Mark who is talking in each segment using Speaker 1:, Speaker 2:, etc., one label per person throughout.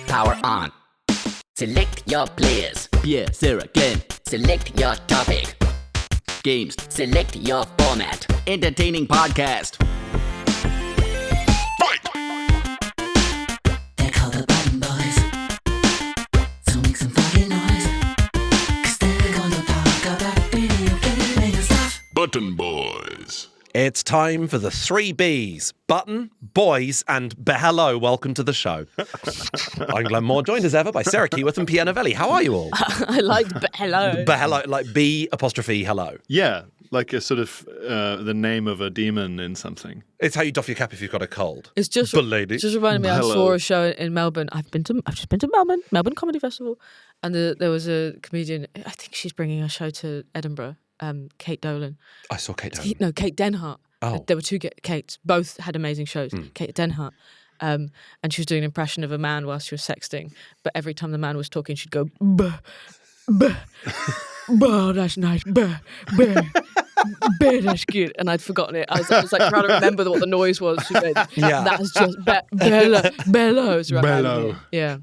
Speaker 1: Power on. Select your players.
Speaker 2: Pierre, Sarah, Glenn.
Speaker 1: Select your topic.
Speaker 2: Games.
Speaker 1: Select your format.
Speaker 2: Entertaining podcast.
Speaker 3: They're called the Bunting Boys. So make some fucking noise. 'Cause they're gonna talk about video gaming and stuff.
Speaker 4: Button Boys.
Speaker 5: It's time for the 3 Bs. Button, Boys, and Hello. Welcome to the show. I'm Glenn Moore, joined as ever by Sarah Keyworth and Pierre Novelli. How are you all?
Speaker 6: I like hello.
Speaker 5: Hello, like B apostrophe hello.
Speaker 4: Yeah, like a sort of the name of a demon in something.
Speaker 5: It's how you doff your cap if you've got a cold.
Speaker 6: It's just
Speaker 5: lady.
Speaker 6: just reminded me.
Speaker 4: Hello.
Speaker 6: I saw a show in Melbourne. I've just been to Melbourne Comedy Festival, and there was a comedian. I think she's bringing a show to Edinburgh. Kate Dolan.
Speaker 5: I saw Kate Dolan.
Speaker 6: No, Kate Denhart.
Speaker 5: Oh.
Speaker 6: There were two Kates. Both had amazing shows. Kate Denhart. And she was doing an impression of a man while she was sexting. But every time the man was talking, she'd go, "Buh, buh, buh, that's nice, buh, buh, buh, that's good." And I'd forgotten it. I was like trying to remember what the noise was she made.
Speaker 5: Yeah.
Speaker 6: That's just bellows. Right?
Speaker 4: Bellow.
Speaker 6: Yeah.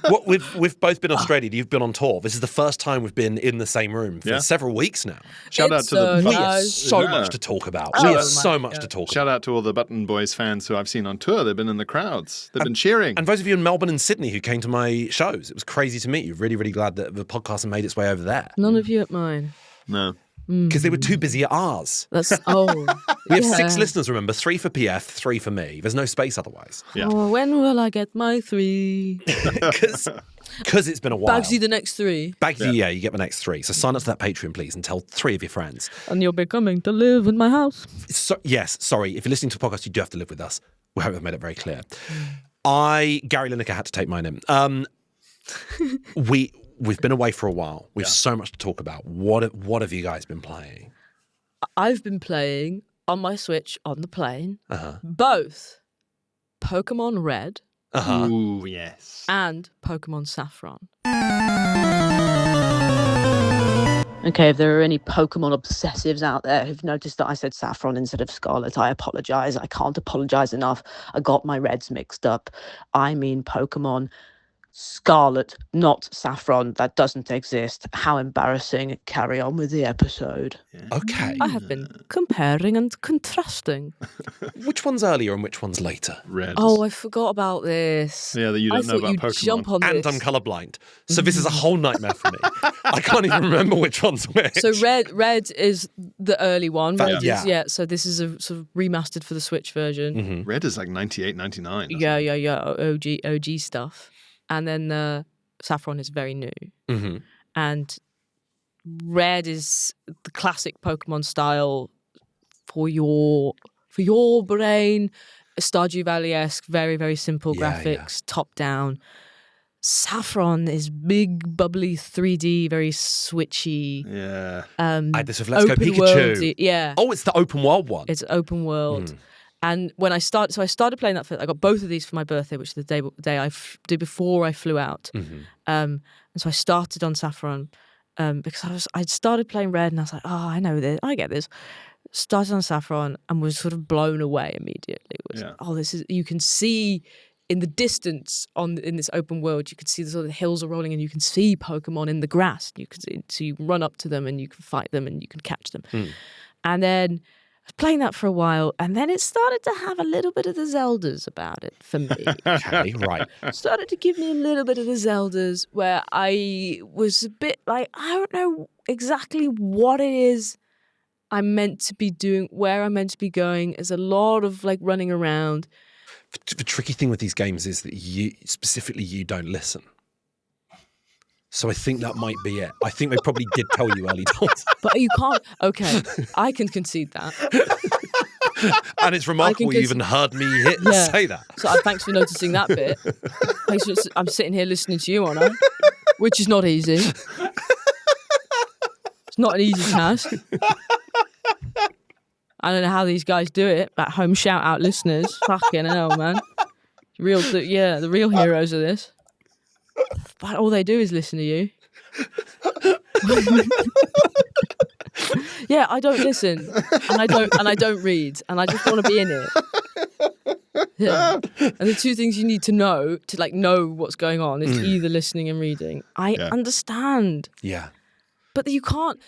Speaker 5: What we've both been Australian. You've been on tour. This is the first time we've been in the same room for several weeks now.
Speaker 4: Shout out
Speaker 6: It's
Speaker 4: to the
Speaker 5: We have
Speaker 6: nice.
Speaker 5: so
Speaker 4: Yeah.
Speaker 5: much to talk about.
Speaker 6: Oh,
Speaker 5: We have
Speaker 6: my
Speaker 5: so much
Speaker 6: God.
Speaker 5: to talk
Speaker 4: Shout
Speaker 5: about.
Speaker 4: out to all the Button Boys fans who I've seen on tour. They've been in the crowds. They've been cheering.
Speaker 5: And those of you in Melbourne and Sydney who came to my shows, it was crazy to meet you. Really, really glad that the podcast had made its way over there.
Speaker 6: None of you at mine.
Speaker 4: No.
Speaker 5: Because they were too busy at ours.
Speaker 6: That's
Speaker 5: We have 6 listeners, remember. 3 for PF, 3 for me. There's no space otherwise.
Speaker 4: Yeah.
Speaker 6: Oh, when will I get my 3?
Speaker 5: Because it's been a while.
Speaker 6: Bagsy the next 3,
Speaker 5: Bagsy, yeah, you get the next 3. So sign up to that Patreon, please, and tell 3 of your friends.
Speaker 6: and you'll be coming to live in my house.
Speaker 5: So, yes, sorry. If you're listening to a podcast, you do have to live with us. We hope I've made it very clear. Gary Lineker had to take mine in. We've been away for a while. We've so much to talk about. What have you guys been playing?
Speaker 6: I've been playing on my Switch on the plane both Pokémon Red
Speaker 4: Ooh, yes.
Speaker 6: and Pokémon Saffron.
Speaker 7: Okay, if there are any Pokemon obsessives out there who've noticed that I said Saffron instead of Scarlet, I apologise. I can't apologise enough. I got my Reds mixed up. I mean Pokemon Scarlet, not Saffron. That doesn't exist. How embarrassing. Carry on with the episode.
Speaker 5: Okay.
Speaker 6: I have been comparing and contrasting.
Speaker 5: Which one's earlier and which one's later?
Speaker 4: Red.
Speaker 6: Oh, I forgot about this.
Speaker 4: Yeah, that you
Speaker 6: I
Speaker 4: don't know
Speaker 6: thought
Speaker 4: about
Speaker 6: you'd
Speaker 4: Pokemon.
Speaker 6: jump on
Speaker 5: And
Speaker 6: this.
Speaker 5: I'm colourblind. So this is a whole nightmare for me. I can't even remember which one's which.
Speaker 6: So red is the early one. Red
Speaker 5: Yeah.
Speaker 6: is, so this is a sort of remastered for the Switch version.
Speaker 4: Red is like 98, 99.
Speaker 6: Yeah. OG stuff. And then Saffron is very new.
Speaker 5: Mm-hmm.
Speaker 6: And Red is the classic Pokemon style for your brain, Stardew Valley-esque, very, very simple graphics, top down. Saffron is big, bubbly, 3D, very switchy.
Speaker 4: Yeah.
Speaker 5: This with Let's Go
Speaker 6: open
Speaker 5: Pikachu.
Speaker 6: world, yeah.
Speaker 5: Oh, it's the open world one.
Speaker 6: It's open world. And when I started playing that. I got both of these for my birthday, which is the day I did before I flew out. And so I started on Saffron because I'd started playing Red, and I was like, oh, I know this, I get this. Started on Saffron and was sort of blown away immediately. It was, this is, you can see in the distance in this open world, you can see the sort of hills are rolling, and you can see Pokemon in the grass. So you can run up to them and you can fight them and you can catch them. And then playing that for a while, and then it started to have a little bit of the Zeldas about it for me.
Speaker 5: Okay, right.
Speaker 6: Started to give me a little bit of the Zeldas, where I was a bit like, I don't know exactly what it is I'm meant to be doing, where I'm meant to be going. There's a lot of like running around.
Speaker 5: The tricky thing with these games is that you don't listen. So I think that might be it. I think they probably did tell you early doors.
Speaker 6: But you can't. Okay, I can concede that.
Speaker 5: And it's remarkable you even heard me say that.
Speaker 6: So thanks for noticing that bit. I'm sitting here listening to you, aren't I? Which is not easy. It's not an easy task. I don't know how these guys do it. At home, shout out listeners. Fucking hell, man. The real heroes of this. But all they do is listen to you. Yeah, I don't listen, and I don't read, and I just want to be in it. Yeah. And the two things you need to know know what's going on is either listening and reading. I understand.
Speaker 5: Yeah.
Speaker 6: But you can't.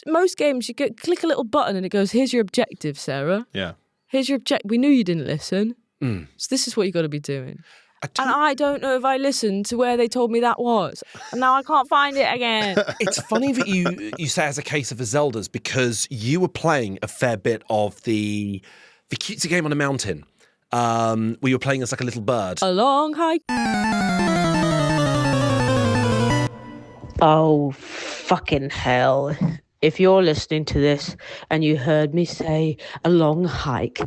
Speaker 6: Most games, you click a little button and it goes, here's your objective, Sarah.
Speaker 4: Yeah.
Speaker 6: Here's your objective. We knew you didn't listen. So this is what you got to be doing. And I don't know if I listened to where they told me that was. And now I can't find it again.
Speaker 5: It's funny that you say as a case of the Zeldas because you were playing a fair bit of the cutesy game on a mountain. Where you were playing as like a little bird.
Speaker 6: A long hike.
Speaker 7: Oh, fucking hell. If you're listening to this and you heard me say a long hike,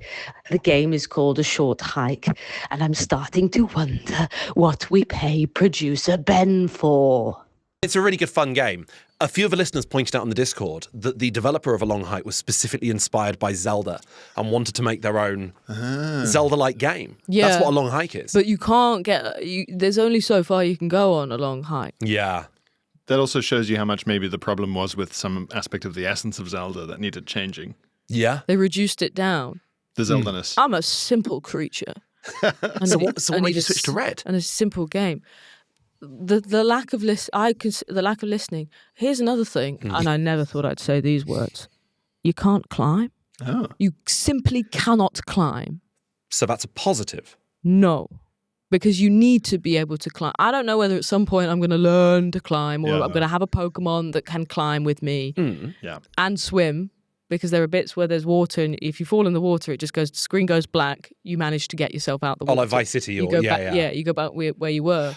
Speaker 7: the game is called A Short Hike, and I'm starting to wonder what we pay producer Ben for.
Speaker 5: It's a really good fun game. A few of the listeners pointed out on the Discord that the developer of A Long Hike was specifically inspired by Zelda and wanted to make their own Zelda-like game.
Speaker 6: Yeah.
Speaker 5: That's what A Long Hike is.
Speaker 6: But you can't there's only so far you can go on a long hike.
Speaker 5: Yeah.
Speaker 4: That also shows you how much maybe the problem was with some aspect of the essence of Zelda that needed changing.
Speaker 5: Yeah.
Speaker 6: They reduced it down.
Speaker 4: The Zelda-ness.
Speaker 6: I'm a simple creature.
Speaker 5: So what made you switch to Red?
Speaker 6: And a simple game. The lack of listening. Here's another thing, and I never thought I'd say these words. You can't climb.
Speaker 4: Oh.
Speaker 6: You simply cannot climb.
Speaker 5: So that's a positive.
Speaker 6: No. Because you need to be able to climb. I don't know whether at some point I'm going to learn to climb or I'm going to have a Pokemon that can climb with me and swim, because there are bits where there's water and if you fall in the water, it just goes, the screen goes black. You manage to get yourself out the water.
Speaker 5: Oh, like Vice City.
Speaker 6: You go back, you go back where you were.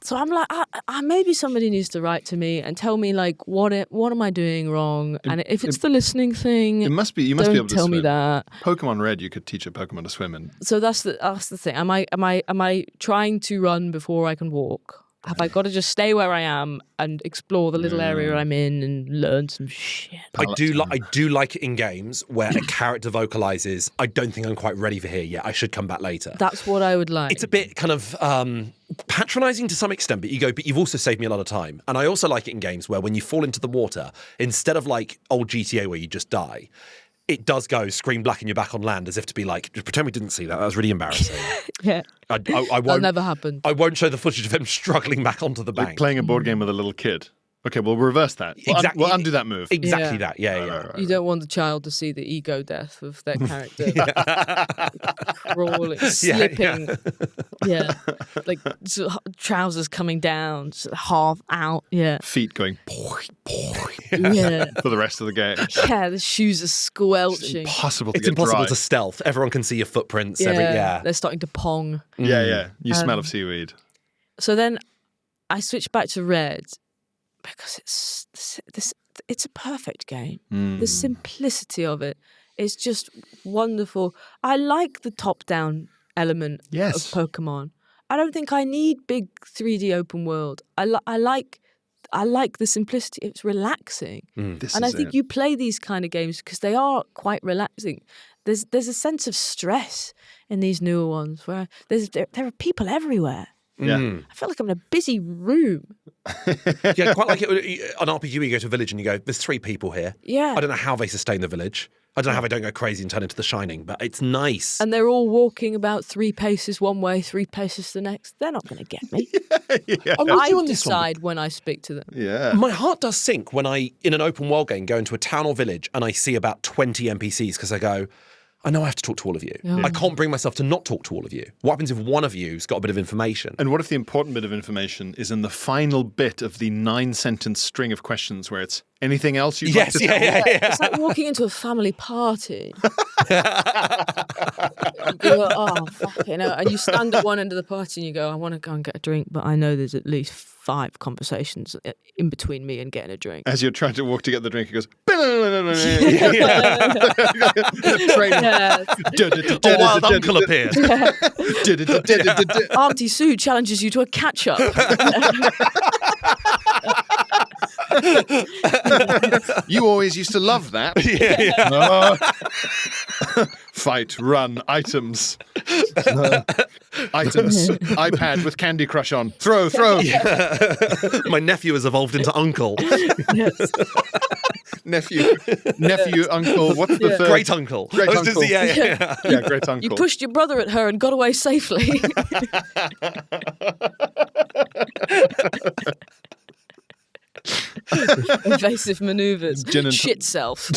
Speaker 6: So I'm like, maybe somebody needs to write to me and tell me like what am I doing wrong? And if it's the listening thing,
Speaker 4: you must be able to
Speaker 6: tell
Speaker 4: swim.
Speaker 6: me that.
Speaker 4: Pokemon Red, you could teach a Pokemon to swim in.
Speaker 6: So that's the thing. Am I trying to run before I can walk? Have I got to just stay where I am and explore the little area I'm in and learn some shit?
Speaker 5: I do like it in games where a character vocalizes, I don't think I'm quite ready for here yet. I should come back later.
Speaker 6: That's what I would like.
Speaker 5: It's a bit kind of patronizing to some extent, but you've also saved me a lot of time. And I also like it in games where when you fall into the water, instead of like old GTA where you just die, it does go screen black and you're back on land as if to be like, pretend we didn't see that. That was really embarrassing.
Speaker 6: Yeah.
Speaker 5: I
Speaker 6: That'll
Speaker 5: won't,
Speaker 6: never happen.
Speaker 5: I won't show the footage of him struggling back onto the bank.
Speaker 4: Like playing a board game with a little kid. Okay, we'll reverse that. We'll undo that move.
Speaker 5: Exactly
Speaker 6: Yeah.
Speaker 5: that. Yeah.
Speaker 4: Right.
Speaker 6: You don't want the child to see the ego death of their character crawling, slipping. Yeah. Like sort of trousers coming down, sort of half out. Yeah.
Speaker 4: Feet going
Speaker 6: Yeah.
Speaker 4: for the rest of the game.
Speaker 6: Yeah, the shoes are squelching.
Speaker 4: Impossible to
Speaker 5: It's
Speaker 4: get
Speaker 5: impossible
Speaker 4: dry.
Speaker 5: to stealth. Everyone can see your footprints.
Speaker 6: Yeah. They're starting to pong.
Speaker 4: Yeah. You smell of seaweed.
Speaker 6: So then I switched back to Red because it's a perfect game. The simplicity of it is just wonderful. I like the top-down element of Pokemon. I don't think I need big 3D open world. I like the simplicity. It's relaxing. And I think you play these kind of games because they are quite relaxing. There's a sense of stress in these newer ones where there are people everywhere.
Speaker 4: Yeah.
Speaker 6: I feel like I'm in a busy room.
Speaker 5: Yeah, quite like it on RPG where you go to a village and you go, there's 3 people here.
Speaker 6: Yeah.
Speaker 5: I don't know how they sustain the village. I don't know how they don't go crazy and turn into The Shining, but it's nice.
Speaker 6: And they're all walking about 3 paces one way, 3 paces the next. They're not going to get me. I decide when I speak to them.
Speaker 4: Yeah.
Speaker 5: My heart does sink when I, in an open world game, go into a town or village and I see about 20 NPCs because I go, I know I have to talk to all of you.
Speaker 6: Yeah.
Speaker 5: I can't bring myself to not talk to all of you. What happens if one of you's got a bit of information?
Speaker 4: And what if the important bit of information is in the final bit of the 9-sentence string of questions where it's anything else you'd like to tell me?
Speaker 5: Yeah.
Speaker 6: It's like walking into a family party. You go, oh, fucking hell. And you stand at one end of the party and you go, I want to go and get a drink, but I know there's at least 5 conversations in between me and getting a drink.
Speaker 4: As you're trying to walk to get the drink, it goes.
Speaker 5: A wild uncle appeared.
Speaker 6: Auntie Sue challenges you to a catch-up.
Speaker 4: You always used to love that. fight, run, items. Items. iPad with Candy Crush on. Throw.
Speaker 5: My nephew has evolved into uncle.
Speaker 6: Yes.
Speaker 4: Nephew, uncle. What's the third?
Speaker 5: Great uncle.
Speaker 4: Great
Speaker 5: I was just-
Speaker 4: uncle.
Speaker 5: yeah.
Speaker 4: Yeah, great uncle.
Speaker 6: You pushed your brother at her and got away safely. Evasive maneuvers.
Speaker 4: Gin and
Speaker 6: Shit self.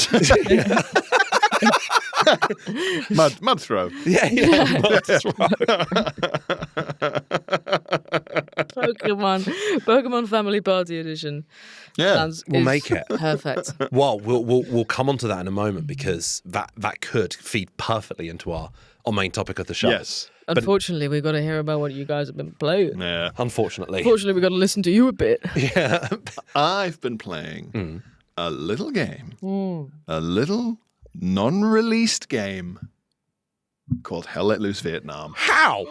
Speaker 4: Mud throw.
Speaker 5: Yeah. That's right.
Speaker 6: Pokemon Family Party Edition.
Speaker 4: Yeah.
Speaker 5: We'll make it.
Speaker 6: Perfect.
Speaker 5: Well, we'll come on to that in a moment because that could feed perfectly into our main topic of the show.
Speaker 4: Yes.
Speaker 6: Unfortunately, we've got to hear about what you guys have been playing.
Speaker 4: Yeah.
Speaker 5: Unfortunately.
Speaker 6: Fortunately, we've got to listen to you a bit.
Speaker 5: Yeah.
Speaker 4: I've been playing a little game, a little non-released game called Hell Let Loose Vietnam.
Speaker 5: How?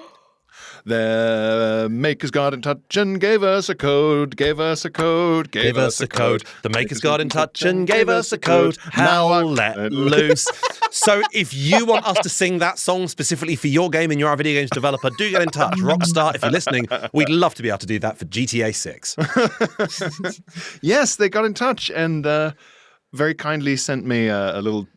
Speaker 4: The makers got in touch and gave us a code,
Speaker 5: Gave us a code. The makers got in touch and gave us a code. Hell Let Loose. So if you want us to sing that song specifically for your game and you're a video games developer, do get in touch. Rockstar, if you're listening, we'd love to be able to do that for GTA 6.
Speaker 4: Yes, they got in touch and very kindly sent me a little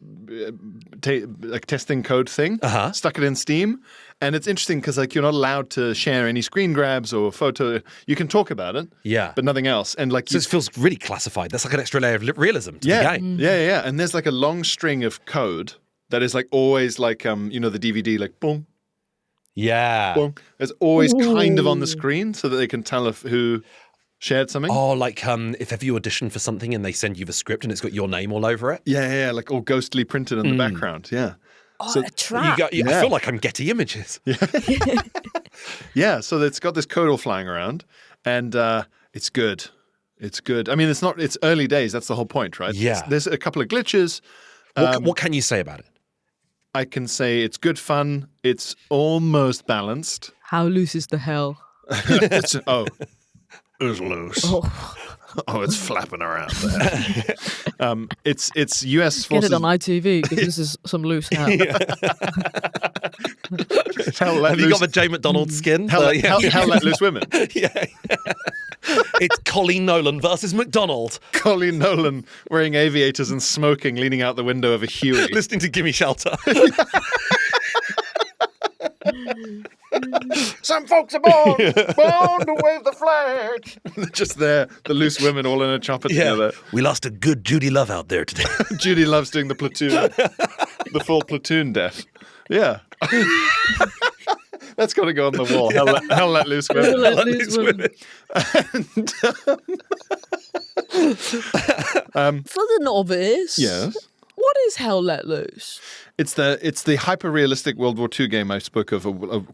Speaker 4: testing code thing. Stuck it in Steam. And it's interesting because you're not allowed to share any screen grabs or photo. You can talk about it, but nothing else. And
Speaker 5: So it feels really classified. That's like an extra layer of realism to the game.
Speaker 4: Yeah. And there's a long string of code that is always the DVD boom.
Speaker 5: Yeah.
Speaker 4: Boom. It's always kind of on the screen so that they can tell who shared something.
Speaker 5: Oh, if ever you audition for something and they send you the script and it's got your name all over it.
Speaker 4: Yeah, all ghostly printed in the background. Yeah.
Speaker 6: Oh, a trap.
Speaker 5: I feel like I'm Getty Images.
Speaker 4: Yeah, so it's got this code all flying around, and it's good. It's good. I mean, it's early days. That's the whole point, right?
Speaker 5: Yeah.
Speaker 4: There's a couple of glitches.
Speaker 5: What can you say about it?
Speaker 4: I can say it's good fun. It's almost balanced.
Speaker 6: How loose is the hell?
Speaker 4: It's loose. Oh, it's flapping around there. It's US forces.
Speaker 6: Get it on ITV because this is some loose hell.
Speaker 4: Hell let
Speaker 5: Have you
Speaker 4: loose.
Speaker 5: got the Jay McDonald skin?
Speaker 4: Hell let loose women.
Speaker 5: Yeah. It's Colleen Nolan versus McDonald.
Speaker 4: Colleen Nolan wearing aviators and smoking, leaning out the window of a Huey.
Speaker 5: Listening to Gimme Shelter.
Speaker 4: Some folks are born to wave the flag. Just there, the loose women all in a chopper together.
Speaker 5: We lost a good Judy Love out there today.
Speaker 4: Judy loves doing the platoon, the full platoon death. Yeah. That's got to go on the wall. Hell let loose women.
Speaker 6: Hell let loose women. For the novice,
Speaker 4: Yes.
Speaker 6: what is Hell Let Loose?
Speaker 4: It's the hyper realistic World War II game I spoke of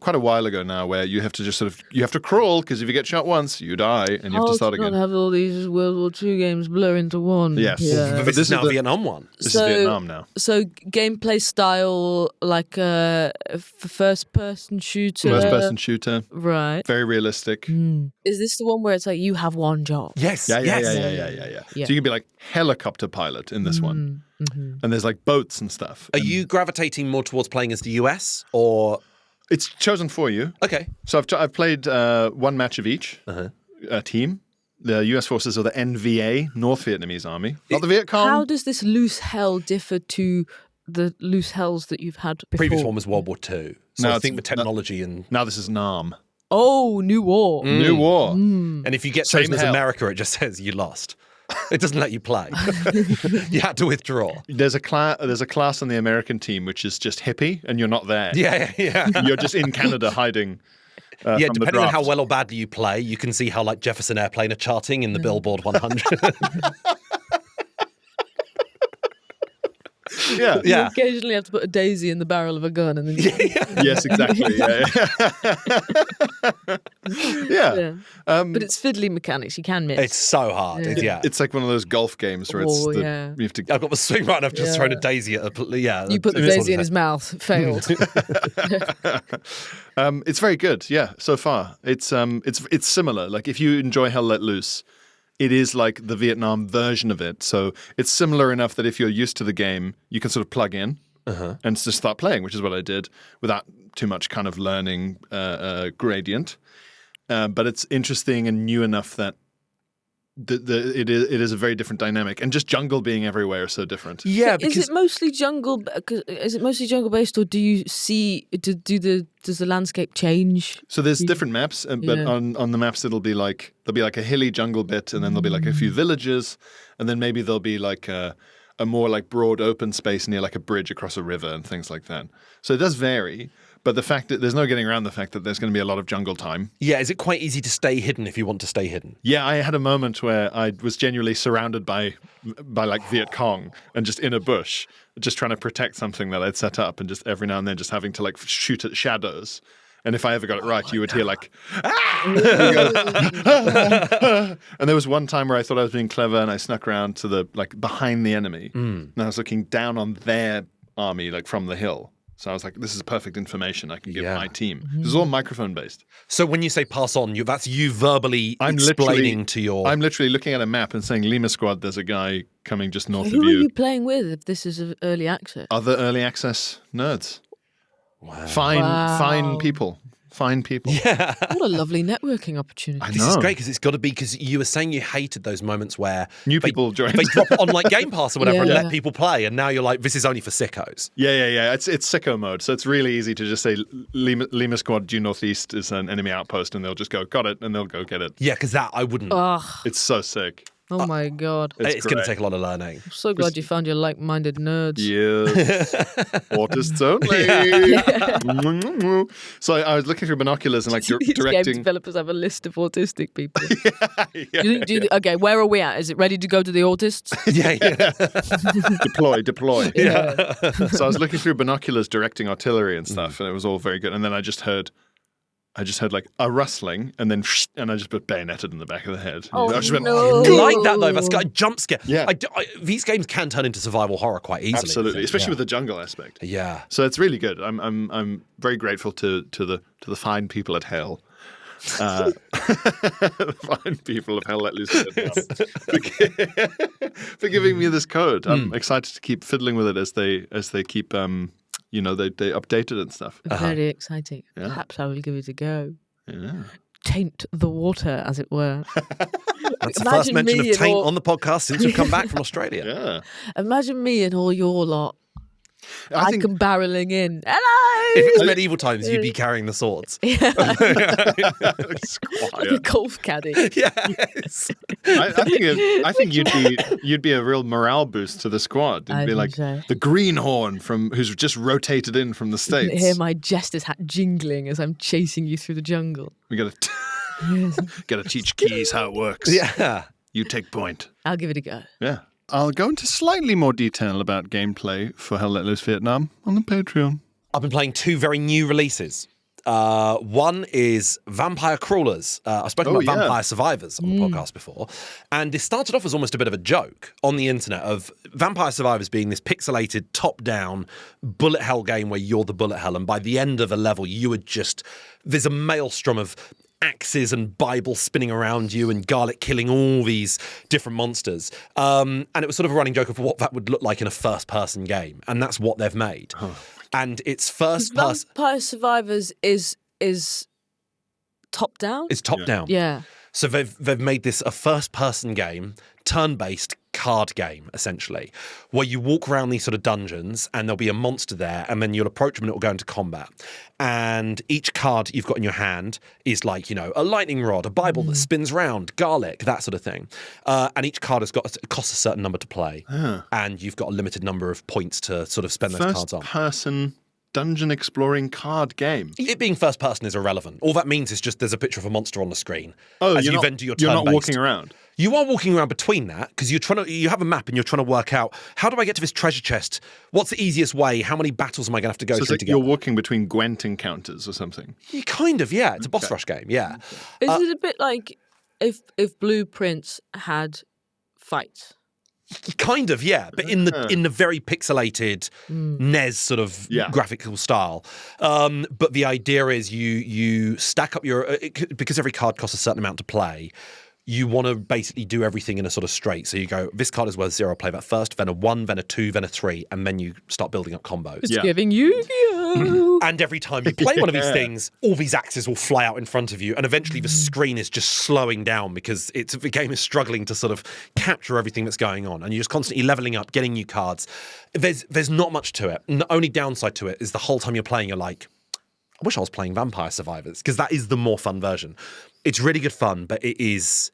Speaker 4: quite a while ago now, where you have to just you have to crawl because if you get shot once, you die and you have to start
Speaker 6: Not
Speaker 4: again.
Speaker 6: have all these World War II games blur into one.
Speaker 4: Yes.
Speaker 6: Yeah.
Speaker 5: But
Speaker 4: But
Speaker 5: this is now a Vietnam one.
Speaker 4: This is Vietnam now.
Speaker 6: So gameplay style, like a first-person shooter.
Speaker 4: First-person shooter,
Speaker 6: Right.
Speaker 4: very realistic.
Speaker 6: Is this the one where it's you have one job?
Speaker 5: Yes.
Speaker 4: Yeah.
Speaker 6: Yeah.
Speaker 4: So you can be like helicopter pilot in this one, and there's boats and stuff.
Speaker 5: Are you gravitating more towards playing as the US or?
Speaker 4: It's chosen for you.
Speaker 5: Okay.
Speaker 4: So I've played one match of each team. The U.S. forces are the NVA, North Vietnamese Army, not the Viet Cong.
Speaker 6: How does this loose hell differ to the loose hells that you've had before?
Speaker 5: Previous one was World War II. So
Speaker 4: No,
Speaker 5: I think with technology and
Speaker 4: Now this is Nam.
Speaker 6: Oh, New War.
Speaker 4: New War.
Speaker 5: and if you get
Speaker 4: Same
Speaker 5: chosen as
Speaker 4: hell.
Speaker 5: America, it just says you lost. It doesn't let you play. You had to withdraw.
Speaker 4: There's a class on the American team which is just hippie, and you're not there.
Speaker 5: Yeah.
Speaker 4: You're just in Canada hiding.
Speaker 5: Yeah,
Speaker 4: from the
Speaker 5: depending on how
Speaker 4: draft.
Speaker 5: well or badly you play, you can see how Jefferson Airplane are charting in the Billboard 100.
Speaker 4: Yeah.
Speaker 6: You occasionally have to put a daisy in the barrel of a gun and then
Speaker 4: Yes, exactly. Yeah.
Speaker 6: But it's fiddly mechanics. You can miss.
Speaker 5: It's so hard. Yeah.
Speaker 4: It's like one of those golf games where
Speaker 6: Oh,
Speaker 4: you have to.
Speaker 5: I've got the swing right and I've just thrown a daisy at a... Yeah.
Speaker 6: You put the
Speaker 5: that's
Speaker 6: daisy
Speaker 5: what
Speaker 6: in
Speaker 5: it
Speaker 6: his mouth. Failed.
Speaker 4: It's very good. Yeah, so far it's similar. Like if you enjoy Hell Let Loose, it is the Vietnam version of it. So it's similar enough that if you're used to the game, you can sort of plug in and just start playing, which is what I did without too much kind of learning gradient. But it's interesting and new enough that it is a very different dynamic, and just jungle being everywhere is so different.
Speaker 5: Yeah,
Speaker 6: Is it mostly jungle? Is it mostly jungle based, or do you see? Does the landscape change?
Speaker 4: So there's different maps, but on the maps there'll be like a hilly jungle bit, and then there'll be like a few villages, and then maybe there'll be like a more like broad open space near like a bridge across a river and things like that. So it does vary, but the fact that there's no getting around the fact that there's going to be a lot of jungle time.
Speaker 5: Yeah, is it quite easy to stay hidden if you want to stay hidden?
Speaker 4: Yeah, I had a moment where I was genuinely surrounded by like Viet Cong and just in a bush, just trying to protect something that I'd set up, and just every now and then just having to like shoot at shadows. And if I ever got it right, you would hear like, ah! And there was one time where I thought I was being clever, and I snuck around to the like behind the enemy, and I was looking down on their army like from the hill. So I was like, this is perfect information I can give my team. This is all microphone based.
Speaker 5: So when you say pass on, that's you verbally explaining to your...
Speaker 4: I'm literally looking at a map and saying, Lima Squad, there's a guy coming just north of
Speaker 6: Who
Speaker 4: you.
Speaker 6: are you playing with if this is early access?
Speaker 4: Other early access nerds.
Speaker 5: Wow.
Speaker 4: Fine people. Fine people.
Speaker 5: Yeah.
Speaker 6: What a lovely networking opportunity.
Speaker 4: I know.
Speaker 5: This is great because it's got to be, because you were saying you hated those moments where
Speaker 4: New people join.
Speaker 5: They drop it on like Game Pass or whatever and
Speaker 6: Yeah.
Speaker 5: let people play, and now you're like, this is only for sickos.
Speaker 4: Yeah. It's sicko mode, so it's really easy to just say Lima Squad due northeast is an enemy outpost, and they'll just go got it, and they'll go get it.
Speaker 5: Yeah, because that I wouldn't.
Speaker 6: Ugh.
Speaker 4: It's so sick.
Speaker 6: Oh my God.
Speaker 5: It's going to
Speaker 4: great.
Speaker 5: take a lot of learning.
Speaker 6: I'm so glad you found your like-minded nerds.
Speaker 4: Yes. Autists only. So I was looking through binoculars and like
Speaker 6: These game
Speaker 4: directing.
Speaker 6: developers have a list of autistic people.
Speaker 4: Yeah.
Speaker 6: Okay, where are we at? Is it ready to go to the autists?
Speaker 5: Yeah.
Speaker 4: Deploy.
Speaker 6: Yeah.
Speaker 4: So I was looking through binoculars directing artillery and stuff, and it was all very good. And then I just heard like a rustling, and then and I just got bayoneted in the back of the head.
Speaker 6: Oh,
Speaker 4: I just went,
Speaker 6: no.
Speaker 5: I like that though. That's got a jump scare.
Speaker 4: Yeah.
Speaker 5: These games can turn into survival horror quite easily.
Speaker 4: absolutely, especially
Speaker 5: Yeah.
Speaker 4: with the jungle aspect.
Speaker 5: Yeah.
Speaker 4: So it's really good. I'm very grateful to the fine people at Hell. The fine people of Hell Let Loose for giving me this code. I'm excited to keep fiddling with it as they keep they update it and stuff.
Speaker 6: Very exciting.
Speaker 4: Yeah.
Speaker 6: Perhaps I will give it a go.
Speaker 4: Yeah.
Speaker 6: Taint the water, as it were.
Speaker 5: That's the
Speaker 6: Imagine
Speaker 5: first mention
Speaker 6: me
Speaker 5: of
Speaker 6: and
Speaker 5: taint
Speaker 6: all-
Speaker 5: on the podcast since we've come back from Australia.
Speaker 4: Yeah.
Speaker 6: Imagine me and all your lot.
Speaker 4: I think
Speaker 6: come barreling in. Hello!
Speaker 5: If it was medieval times, you'd be carrying the swords.
Speaker 4: it's
Speaker 6: Like a
Speaker 4: quiet.
Speaker 6: golf caddy.
Speaker 5: Yes.
Speaker 4: I think you'd be a real morale boost to the squad. It'd
Speaker 6: I
Speaker 4: be
Speaker 6: think
Speaker 4: like
Speaker 6: so.
Speaker 4: the greenhorn who's just rotated in from the
Speaker 6: You can
Speaker 4: States.
Speaker 6: hear my jester's hat jingling as I'm chasing you through the jungle.
Speaker 4: We gotta teach Keys how it works.
Speaker 5: Yeah.
Speaker 4: You take point.
Speaker 6: I'll give it a go.
Speaker 4: Yeah. I'll go into slightly more detail about gameplay for Hell Let Loose Vietnam on the Patreon.
Speaker 5: I've been playing two very new releases. One is Vampire Crawlers. I've spoken about Vampire Survivors on the podcast before. And this started off as almost a bit of a joke on the internet of Vampire Survivors being this pixelated, top-down bullet hell game where you're the bullet hell. And by the end of a level, there's a maelstrom of axes and Bible spinning around you and garlic killing all these different monsters. And it was sort of a running joke of what that would look like in a first-person game. And that's what they've made. And it's first-person...
Speaker 6: Vampire Survivors is top down?
Speaker 5: It's top-down.
Speaker 6: Yeah.
Speaker 5: So they've made this a first-person game, turn-based card game, essentially, where you walk around these sort of dungeons and there'll be a monster there, and then you'll approach them and it will go into combat. And each card you've got in your hand is like, a lightning rod, a Bible that spins round, garlic, that sort of thing. And each card costs a certain number to play, and you've got a limited number of points to sort of spend those cards on.
Speaker 4: First-person dungeon exploring card game.
Speaker 5: It being first person is irrelevant. All that means is just there's a picture of a monster on the screen.
Speaker 4: Oh,
Speaker 5: as
Speaker 4: you're
Speaker 5: you
Speaker 4: not,
Speaker 5: then do your
Speaker 4: you're not
Speaker 5: turn-based.
Speaker 4: walking around.
Speaker 5: You are walking around between that because you have a map and you're trying to work out, how do I get to this treasure chest? What's the easiest way? How many battles am I going to have to go
Speaker 4: So it's
Speaker 5: through
Speaker 4: like
Speaker 5: to
Speaker 4: you're
Speaker 5: get?
Speaker 4: walking between Gwent encounters or something.
Speaker 5: You kind of, yeah. It's a boss rush game, yeah.
Speaker 6: Is it a bit like if Blueprints had fights?
Speaker 5: Kind of, yeah, but in the very pixelated NES sort of graphical style. But the idea is you stack up because every card costs a certain amount to play. you want to basically do everything in a sort of straight. So you go, this card is worth 0, I'll play that first, then a 1, then a 2, then a 3, and then you start building up combos.
Speaker 6: It's giving Yu-Gi-Oh!
Speaker 5: And every time you play one of these things, all these axes will fly out in front of you, and eventually the screen is just slowing down because the game is struggling to sort of capture everything that's going on, and you're just constantly leveling up, getting new cards. There's not much to it. And the only downside to it is the whole time you're playing, you're like, I wish I was playing Vampire Survivors, because that is the more fun version. It's really good fun, but it is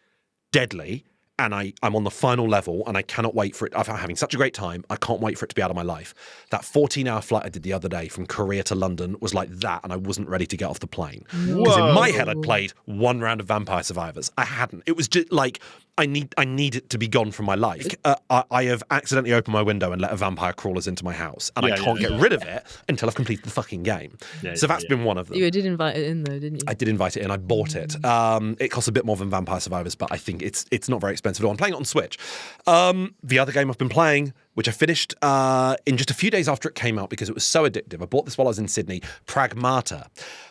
Speaker 5: deadly, and I'm on the final level, and I cannot wait for it. I'm having such a great time. I can't wait for it to be out of my life. That 14-hour flight I did the other day from Korea to London was like that, and I wasn't ready to get off the plane. Because in my head, I'd played one round of Vampire Survivors. I hadn't. It was just like, I need it to be gone from my life. I have accidentally opened my window and let a vampire crawlers into my house, and I can't get rid of it until I've completed the fucking game. So that's been one of them.
Speaker 6: You did invite it in, though, didn't you?
Speaker 5: I did invite it in. I bought it. It costs a bit more than Vampire Survivors, but I think it's not very expensive at all. I'm playing it on Switch. The other game I've been playing, which I finished in just a few days after it came out because it was so addictive. I bought this while I was in Sydney. Pragmata.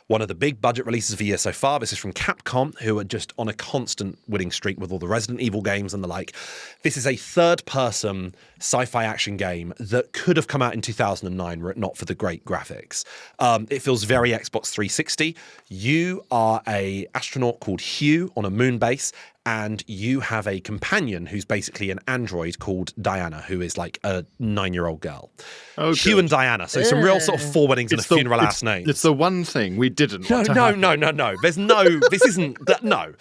Speaker 5: One of the big budget releases of the year so far. This is from Capcom, who are just on a constant winning streak with all the Resident Evil games and the like. This is a third-person sci-fi action game that could have come out in 2009 were it not for the great graphics. It feels very Xbox 360. You are an astronaut called Hugh on a moon base, and you have a companion who's basically an android called Diana, who is like a 9-year-old girl. Hugh and Diana. So some real sort of foreweddings and a funeral-ass name.
Speaker 4: It's the one thing we didn't want to happen.
Speaker 5: No. There's no, this isn't, that. No.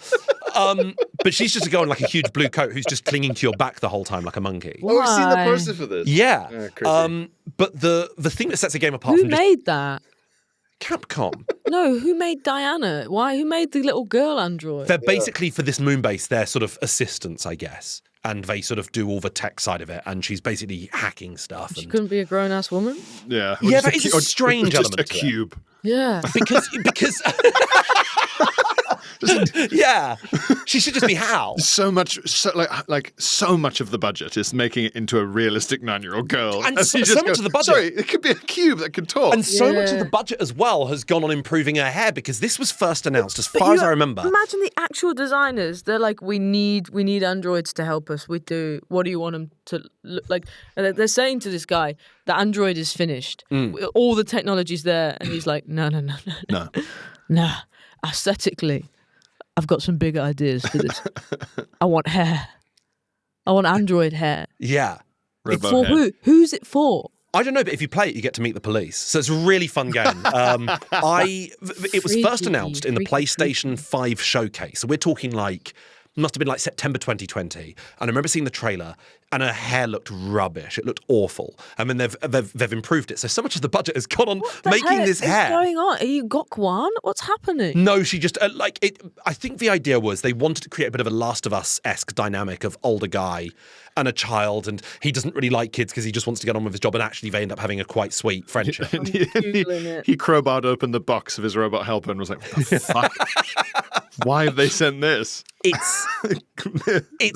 Speaker 5: But she's just a girl in like a huge blue coat who's just clinging to your back the whole time like a monkey.
Speaker 4: Oh, we've seen the poster for this.
Speaker 5: Yeah.
Speaker 4: Creepy.
Speaker 5: But the thing that sets the game apart
Speaker 6: Who
Speaker 5: from just
Speaker 6: made that?
Speaker 5: Capcom.
Speaker 6: No, who made Diana? Why? Who made the little girl android?
Speaker 5: They're basically, for this moon base, they're sort of assistants, I guess. And they sort of do all the tech side of it, and she's basically hacking stuff.
Speaker 6: She couldn't be a grown-ass woman?
Speaker 4: Yeah.
Speaker 5: Yeah, that is a strange
Speaker 4: just
Speaker 5: element
Speaker 4: a
Speaker 5: to it.
Speaker 4: cube.
Speaker 6: Yeah.
Speaker 5: Because yeah, she should just be Hal.
Speaker 4: So much of the budget is making it into a realistic 9-year-old girl.
Speaker 5: And
Speaker 4: you
Speaker 5: so
Speaker 4: just
Speaker 5: much of the budget-
Speaker 4: Sorry, it could be a cube that could talk.
Speaker 5: And so much of
Speaker 6: Yeah.
Speaker 5: the budget as well has gone on improving her hair, because this was first announced, as far as I remember.
Speaker 6: Imagine the actual designers. They're like, we need androids to help us. We do. What do you want them to look like? And they're saying to this guy, the android is finished. All the technology's there. And he's like, no. No. Aesthetically, I've got some big ideas for this. I want hair. I want android hair.
Speaker 5: Yeah.
Speaker 4: Robo
Speaker 6: For
Speaker 4: hair.
Speaker 6: who? Who's it for?
Speaker 5: I don't know, but if you play it, you get to meet the police. So it's a really fun game. It was first announced in the PlayStation 5 showcase. So we're talking like, must have been like September 2020. And I remember seeing the trailer, and her hair looked rubbish. It looked awful. I mean, they've improved it. So much of the budget has gone on making this hair.
Speaker 6: What's going on? Are you Gokwan? What's happening?
Speaker 5: No, she just I think the idea was they wanted to create a bit of a Last of Us-esque dynamic of older guy and a child, and he doesn't really like kids because he just wants to get on with his job, and actually they end up having a quite sweet friendship.
Speaker 6: Googling it.
Speaker 4: He crowbarred open the box of his robot helper and was like, what the fuck? Why have they sent this?
Speaker 5: It's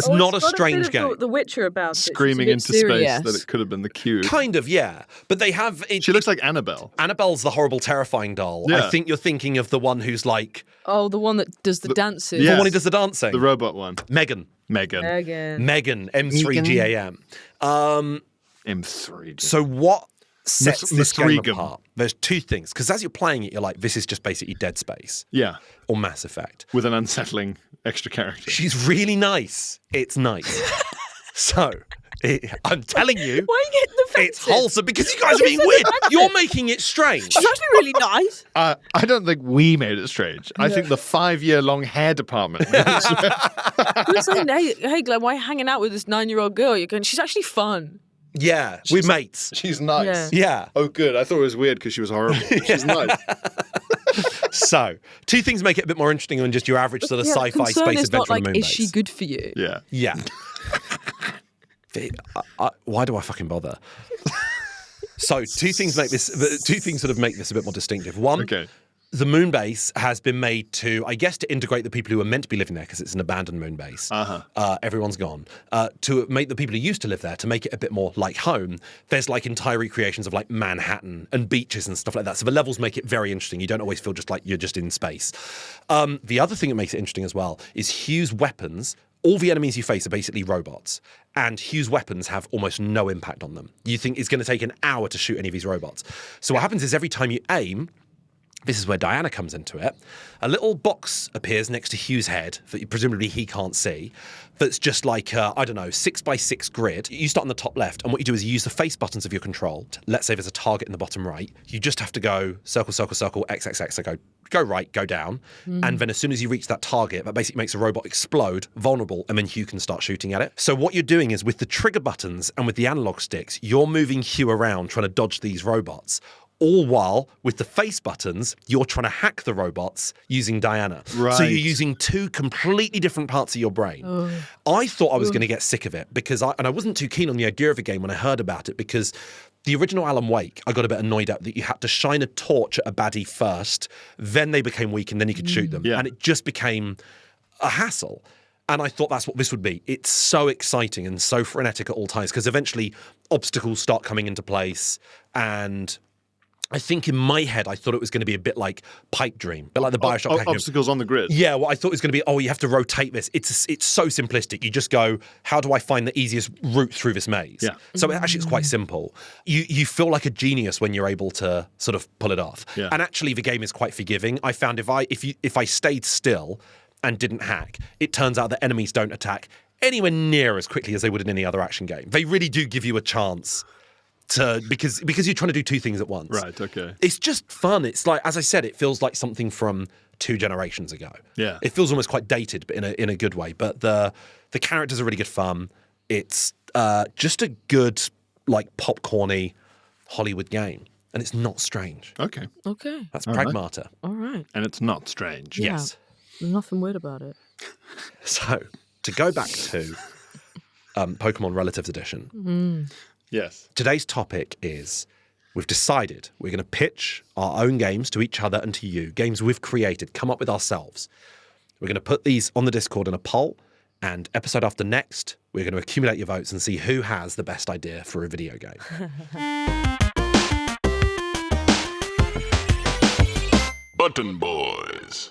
Speaker 6: Oh,
Speaker 5: not a
Speaker 6: it's got
Speaker 5: strange
Speaker 6: bit of
Speaker 5: game.
Speaker 6: The Witcher about it.
Speaker 4: Screaming
Speaker 6: It's a
Speaker 4: into
Speaker 6: bit
Speaker 4: space
Speaker 6: serious.
Speaker 4: that it could have been the cube.
Speaker 5: Kind of, yeah. But they have...
Speaker 4: She looks like Annabelle.
Speaker 5: Annabelle's the horrible, terrifying doll.
Speaker 4: Yeah.
Speaker 5: I think you're thinking of the one who's like...
Speaker 6: Oh, the one that does the dances.
Speaker 4: yeah.
Speaker 5: The one who does the dancing.
Speaker 4: The robot one.
Speaker 5: Megan.
Speaker 4: Megan.
Speaker 6: Again.
Speaker 5: M3GAM.
Speaker 4: M3.
Speaker 5: So what sets this game
Speaker 4: Regan.
Speaker 5: apart? There's two things. Because as you're playing it, you're like, this is just basically Dead Space.
Speaker 4: Yeah.
Speaker 5: Or Mass Effect.
Speaker 4: With an unsettling extra character.
Speaker 5: She's really nice. It's nice. So, I'm telling you,
Speaker 6: Why are you getting defensive?
Speaker 5: it's wholesome because you guys are being weird. You're making it strange.
Speaker 6: She's actually really nice.
Speaker 4: I don't think we made it strange. I think the 5-year-long hair department.
Speaker 6: You're saying, hey, Glenn, why are you hanging out with this 9-year-old girl? You're going, she's actually fun.
Speaker 5: Yeah, we're mates.
Speaker 4: She's nice.
Speaker 5: Yeah.
Speaker 4: Oh, good. I thought it was weird because she was horrible. She's nice.
Speaker 5: So, two things make it a bit more interesting than just your average sort of
Speaker 6: Yeah, the
Speaker 5: sci-fi
Speaker 6: concern
Speaker 5: space
Speaker 6: is
Speaker 5: adventure
Speaker 6: not
Speaker 5: on
Speaker 6: like,
Speaker 5: the moon
Speaker 6: is
Speaker 5: base.
Speaker 6: she good for you?
Speaker 4: Yeah.
Speaker 5: Yeah. Why do I fucking bother? So, two things sort of make this a bit more distinctive. One,
Speaker 4: Okay.
Speaker 5: The moon base has been made to, I guess, to integrate the people who are meant to be living there because it's an abandoned moon base. Everyone's gone. To make the people who used to live there, to make it a bit more like home, there's like entire recreations of like Manhattan and beaches and stuff like that. So the levels make it very interesting. You don't always feel just like you're just in space. The other thing that makes it interesting as well is Hugh's weapons. All the enemies you face are basically robots, and Hugh's weapons have almost no impact on them. You think it's going to take an hour to shoot any of these robots. So what happens is every time you aim, this is where Diana comes into it. A little box appears next to Hugh's head that presumably he can't see. That's just like, I don't know, 6x6 grid. You start on the top left, and what you do is you use the face buttons of your control. Let's say there's a target in the bottom right. You just have to go circle, circle, circle, X, X, X. So go right, go down. And then as soon as you reach that target, that basically makes a robot explode, vulnerable, and then Hugh can start shooting at it. So what you're doing is with the trigger buttons and with the analog sticks, you're moving Hugh around trying to dodge these robots. All while, with the face buttons, you're trying to hack the robots using Diana.
Speaker 4: Right.
Speaker 5: So you're using two completely different parts of your brain. I thought I was going to get sick of it because I wasn't too keen on the idea of the game when I heard about it because the original Alan Wake, I got a bit annoyed at that you had to shine a torch at a baddie first, then they became weak and then you could shoot them.
Speaker 4: Yeah.
Speaker 5: And it just became a hassle. And I thought that's what this would be. It's so exciting and so frenetic at all times because eventually obstacles start coming into place and I think in my head, I thought it was going to be a bit like Pipe Dream, a bit like the Bioshock package.
Speaker 4: Obstacles on the grid.
Speaker 5: Yeah, well, I thought it was going to be, you have to rotate this. It's so simplistic. You just go, how do I find the easiest route through this maze?
Speaker 4: Yeah.
Speaker 5: So actually, it's quite simple. You feel like a genius when you're able to sort of pull it off.
Speaker 4: Yeah.
Speaker 5: And actually, the game is quite forgiving. I found if I stayed still and didn't hack, it turns out that enemies don't attack anywhere near as quickly as they would in any other action game. They really do give you a chance. Because you're trying to do two things at once.
Speaker 4: Right, okay.
Speaker 5: It's just fun. It's like, as I said, it feels like something from 2 generations ago.
Speaker 4: Yeah.
Speaker 5: It feels almost quite dated, but in a good way. But the characters are really good fun. It's just a good, like, popcorny Hollywood game. And it's not strange.
Speaker 4: Okay.
Speaker 6: Okay.
Speaker 5: That's
Speaker 4: All right.
Speaker 5: Pragmata.
Speaker 6: All right.
Speaker 4: And it's not strange.
Speaker 6: Yeah.
Speaker 5: Yes.
Speaker 6: There's nothing weird about it.
Speaker 5: So, to go back to Pokemon Relatives Edition,
Speaker 4: Yes.
Speaker 5: today's topic is we've decided we're going to pitch our own games to each other and to you, games we've created, come up with ourselves. We're going to put these on the Discord in a poll, and episode after next, we're going to accumulate your votes and see who has the best idea for a video game.
Speaker 8: Bunting Boys.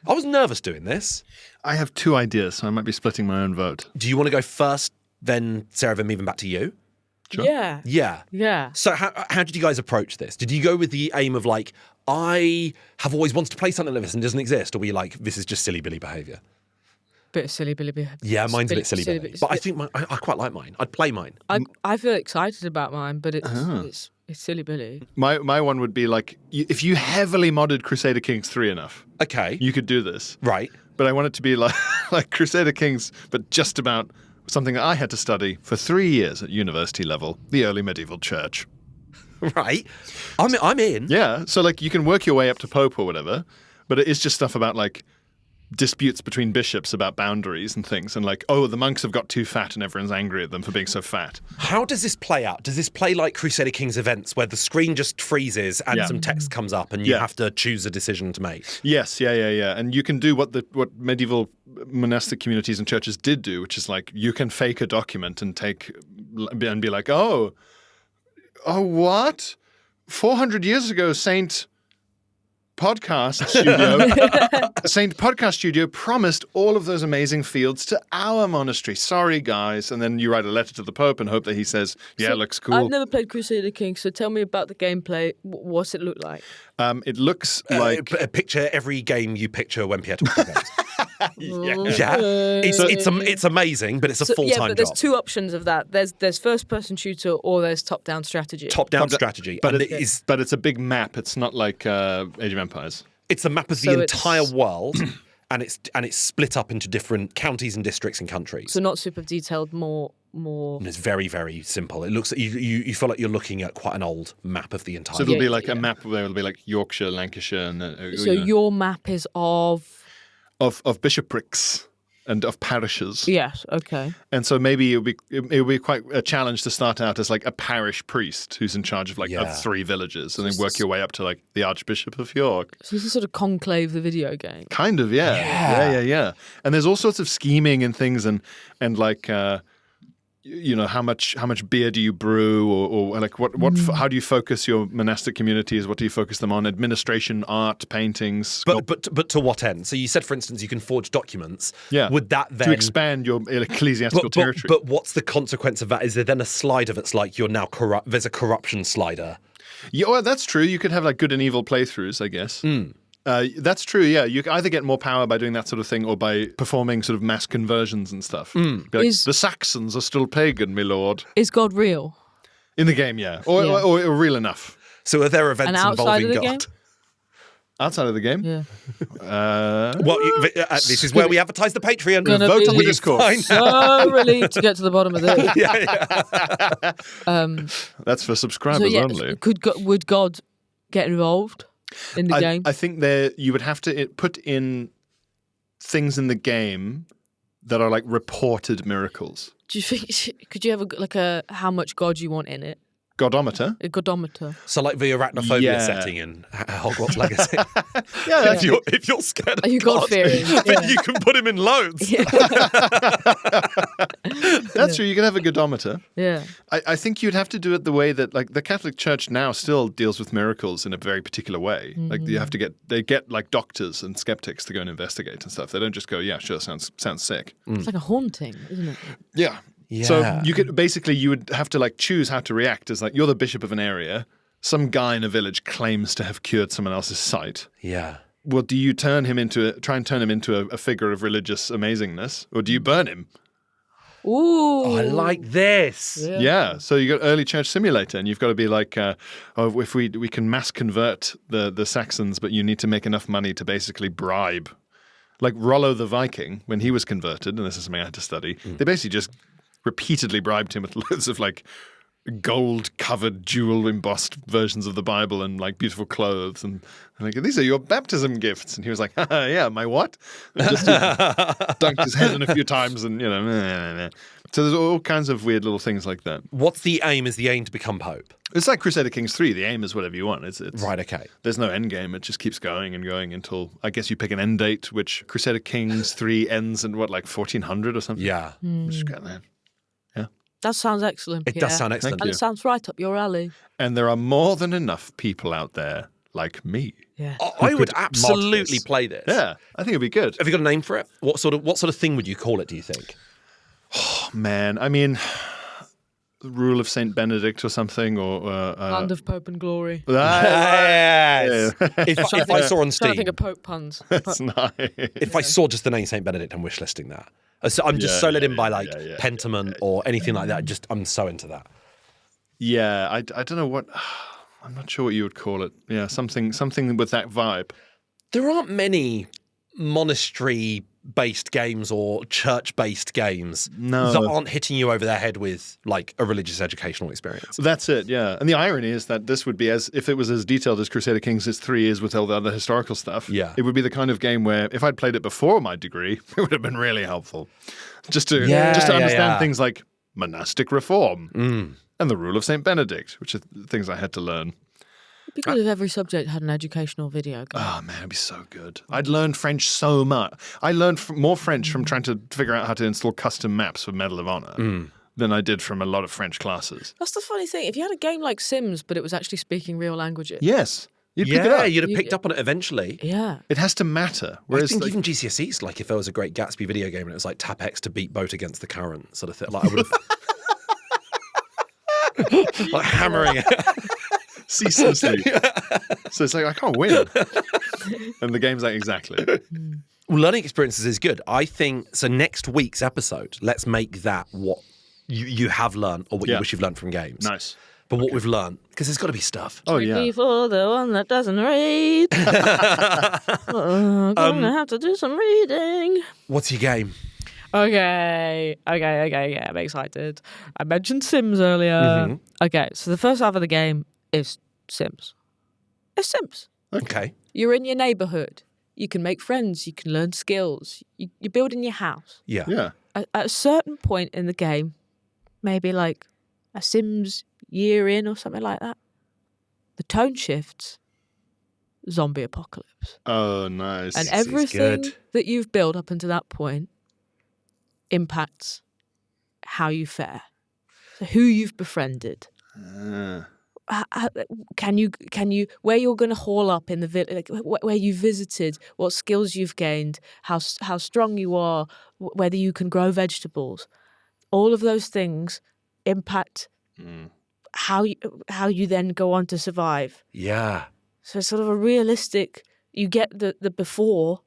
Speaker 5: I was nervous doing this.
Speaker 4: I have 2 ideas, so I might be splitting my own vote.
Speaker 5: Do you want to go first, then Sarah, then moving back to you?
Speaker 4: Sure.
Speaker 6: Yeah.
Speaker 5: Yeah.
Speaker 6: Yeah.
Speaker 5: So how did you guys approach this? Did you go with the aim of like, I have always wanted to play something like this and it doesn't exist? Or were you like, this is just silly Billy behaviour?
Speaker 6: Bit of silly Billy behaviour.
Speaker 5: Yeah, mine's a bit silly Billy. But I think I quite like mine. I'd play mine.
Speaker 6: I feel excited about mine, but it's silly Billy.
Speaker 4: My one would be like, if you heavily modded Crusader Kings 3 enough,
Speaker 5: Okay.
Speaker 4: you could do this.
Speaker 5: Right.
Speaker 4: But I want it to be like Crusader Kings, but just about something that I had to study for 3 years at university level, the early medieval church.
Speaker 5: Right. I'm in.
Speaker 4: Yeah, so like you can work your way up to Pope or whatever, but it is just stuff about like disputes between bishops about boundaries and things, and like, oh, the monks have got too fat and everyone's angry at them for being so fat.
Speaker 5: How does this play out? Does this play like Crusader Kings events where the screen just freezes and
Speaker 4: Yeah.
Speaker 5: some text comes up and you
Speaker 4: Yeah.
Speaker 5: have to choose a decision to make?
Speaker 4: Yes, yeah. And you can do what medieval monastic communities and churches did do, which is like you can fake a document and be like, oh, what? 400 years ago, Saint Podcast Studio promised all of those amazing fields to our monastery. Sorry, guys. And then you write a letter to the Pope and hope that he says, yeah,
Speaker 6: So,
Speaker 4: it looks cool.
Speaker 6: I've never played Crusader Kings, so tell me about the gameplay. What's it look like?
Speaker 4: It looks like...
Speaker 5: Picture every game you picture when Pierre talks about games.
Speaker 4: yeah.
Speaker 5: It's amazing, but it's a full-time
Speaker 6: Yeah, but there's
Speaker 5: job.
Speaker 6: 2 options of that. There's first-person shooter or there's top-down strategy.
Speaker 5: Top-down strategy.
Speaker 4: But,
Speaker 5: and
Speaker 4: but it's a big map. It's not like Age of Empires.
Speaker 5: it's a map of
Speaker 6: So
Speaker 5: the
Speaker 6: it's-
Speaker 5: entire world, and it's split up into different counties and districts and countries.
Speaker 6: So not super detailed, more.
Speaker 5: And it's very, very simple. It looks you feel like you're looking at quite an old map of the entire.
Speaker 4: So it'll
Speaker 6: Yeah,
Speaker 4: be like
Speaker 6: yeah.
Speaker 4: a map where it'll be like Yorkshire, Lancashire, and
Speaker 6: So your map is of.
Speaker 4: of bishoprics and of parishes.
Speaker 6: Yes. Okay.
Speaker 4: And so maybe it would be quite a challenge to start out as like a parish priest who's in charge of of 3 villages, and then work your way up to like the Archbishop of York.
Speaker 6: So this is sort of Conclave, the video game.
Speaker 4: Kind of, yeah. And there's all sorts of scheming and things, and like how much beer do you brew, or like what how do you focus your monastic communities? What do you focus them on? Administration, art, paintings.
Speaker 5: But to what end? So you said, for instance, you can forge documents.
Speaker 4: Yeah.
Speaker 5: Would that then
Speaker 4: to expand your ecclesiastical territory?
Speaker 5: But what's the consequence of that? Is there then a slider that's like you're now corrupt? There's a corruption slider.
Speaker 4: Yeah, well, that's true. You could have like good and evil playthroughs, I guess. That's true, yeah. You can either get more power by doing that sort of thing or by performing sort of mass conversions and stuff. Be like, the Saxons are still pagan, my lord.
Speaker 6: Is God real?
Speaker 4: In the game, yeah. Or real enough.
Speaker 5: So are there events involving God?
Speaker 6: Game?
Speaker 4: Outside of the game?
Speaker 6: Yeah.
Speaker 5: This is where we advertise the Patreon.
Speaker 4: Vote on the Discord.
Speaker 6: So relieved to get to the bottom of this.
Speaker 4: That's for subscribers only.
Speaker 6: Would God get involved in the game?
Speaker 4: I think you would have to put in things in the game that are like reported miracles.
Speaker 6: Do you think could you have a how much God you want in it?
Speaker 4: Godometer?
Speaker 6: A godometer.
Speaker 5: So like the arachnophobia setting in Hogwarts Legacy.
Speaker 4: Yeah,
Speaker 5: if you're scared of
Speaker 6: Are you God-fearing?
Speaker 5: then you can put him in loads.
Speaker 6: Yeah.
Speaker 4: That's true. You can have a godometer.
Speaker 6: Yeah.
Speaker 4: I think you'd have to do it the way that like the Catholic Church now still deals with miracles in a very particular way. Like you have to get like doctors and skeptics to go and investigate and stuff. They don't just go, yeah, sure, sounds sick.
Speaker 6: It's like a haunting, isn't it?
Speaker 4: Yeah.
Speaker 5: Yeah.
Speaker 4: So you would have to like choose how to react as like you're the bishop of an area. Some guy in a village claims to have cured someone else's sight.
Speaker 5: Yeah.
Speaker 4: Well, do you try and turn him into a figure of religious amazingness, or do you burn him?
Speaker 6: Ooh.
Speaker 5: Oh, I like this.
Speaker 4: Yeah. So you got early church simulator, and you've got to be like, if we can mass convert the Saxons, but you need to make enough money to basically bribe. Like Rollo the Viking, when he was converted, and this is something I had to study, they basically just repeatedly bribed him with loads of like gold-covered, jewel-embossed versions of the Bible and like beautiful clothes, and like, these are your baptism gifts. And he was like, yeah, my what? And just dunked his head in a few times, and So there's all kinds of weird little things like that.
Speaker 5: What's the aim? Is the aim to become Pope?
Speaker 4: It's like Crusader Kings 3. The aim is whatever you want. It's
Speaker 5: right, okay.
Speaker 4: There's no end game. It just keeps going and going until, I guess you pick an end date, which Crusader Kings 3 ends in what, like 1400 or something?
Speaker 5: Yeah.
Speaker 4: Just get there. Yeah.
Speaker 6: That sounds excellent,
Speaker 5: It
Speaker 6: Pierre.
Speaker 5: does sound excellent.
Speaker 6: And it sounds right up your alley.
Speaker 4: And there are more than enough people out there like me.
Speaker 6: Yeah.
Speaker 5: I would
Speaker 4: could mod
Speaker 5: absolutely
Speaker 4: this.
Speaker 5: play this.
Speaker 4: Yeah, I think it'd be good.
Speaker 5: Have you got a name for it? What sort of thing would you call it, do you think?
Speaker 4: Oh, man, I mean, the Rule of Saint Benedict or something, or
Speaker 6: Land of Pope and Glory.
Speaker 5: Yes. If I saw on
Speaker 6: I'm trying to think
Speaker 5: Steam,
Speaker 6: of Pope puns.
Speaker 4: That's nice.
Speaker 5: if I saw just the name Saint Benedict, I'm wishlisting that. So I'm just so let in by like Pentiment or anything like that. I'm so into that.
Speaker 4: Yeah, I don't know what. I'm not sure what you would call it. Yeah, something with that vibe.
Speaker 5: There aren't many monastery-based games or church-based games that aren't hitting you over the head with like a religious educational experience.
Speaker 4: That's it, yeah. And the irony is that this would be if it was as detailed as Crusader Kings 3 is with all the other historical stuff.
Speaker 5: Yeah.
Speaker 4: It would be the kind of game where if I'd played it before my degree, it would have been really helpful. Just to understand things like monastic reform and the Rule of Saint Benedict, which are things I had to learn.
Speaker 6: It'd be good if every subject had an educational video game.
Speaker 4: Oh, man, it'd be so good. I'd learned French so much. I learned more French from trying to figure out how to install custom maps for Medal of Honor than I did from a lot of French classes.
Speaker 6: That's the funny thing. If you had a game like Sims, but it was actually speaking real languages.
Speaker 4: Yes. You'd pick it up.
Speaker 5: You'd have picked up on it eventually.
Speaker 6: Yeah.
Speaker 4: It has to matter.
Speaker 5: I
Speaker 4: Whereas
Speaker 5: think even GCSEs, like if there was a Great Gatsby video game and it was like tap X to beat boat against the current sort of thing, like I would have like hammering it.
Speaker 4: ceaselessly. So it's like, I can't win. And the game's like, exactly.
Speaker 5: Well, learning experiences is good. I think, so next week's episode, let's make that what you have learned or what you wish you've learned from games.
Speaker 4: Nice.
Speaker 5: But what we've learned, because there's got to be stuff.
Speaker 4: Oh, yeah.
Speaker 6: Tricky for the one that doesn't read. Gonna have to do some reading.
Speaker 5: What's your game?
Speaker 6: Okay, I'm excited. I mentioned Sims earlier. Okay, so the first half of the game is Sims. It's Sims.
Speaker 5: Okay.
Speaker 6: You're in your neighborhood. You can make friends. You can learn skills. You're building your house.
Speaker 5: Yeah.
Speaker 4: Yeah.
Speaker 6: At a certain point in the game, maybe like a Sims year in or something like that, the tone shifts. Zombie apocalypse.
Speaker 4: Oh, nice.
Speaker 6: And
Speaker 5: This is
Speaker 6: everything
Speaker 5: good.
Speaker 6: that you've built up until that point impacts how you fare. So who you've befriended. Can you where you're going to haul up in the village, where you visited, what skills you've gained, how strong you are, whether you can grow vegetables. All of those things impact how you then go on to survive.
Speaker 5: Yeah.
Speaker 6: So it's sort of a realistic. You get the before,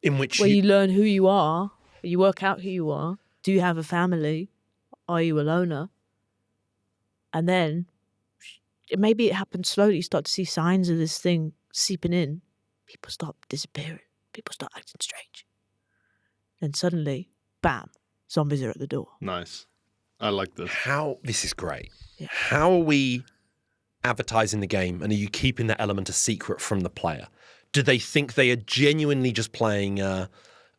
Speaker 5: In which
Speaker 6: where you learn who you are, you work out who you are. Do you have a family? Are you a loner? And then maybe it happens slowly. You start to see signs of this thing seeping in. People start disappearing. People start acting strange. Then suddenly, bam, zombies are at the door.
Speaker 4: Nice. I like this.
Speaker 5: this is great.
Speaker 6: Yeah.
Speaker 5: How are we advertising the game, and are you keeping that element a secret from the player? Do they think they are genuinely just playing a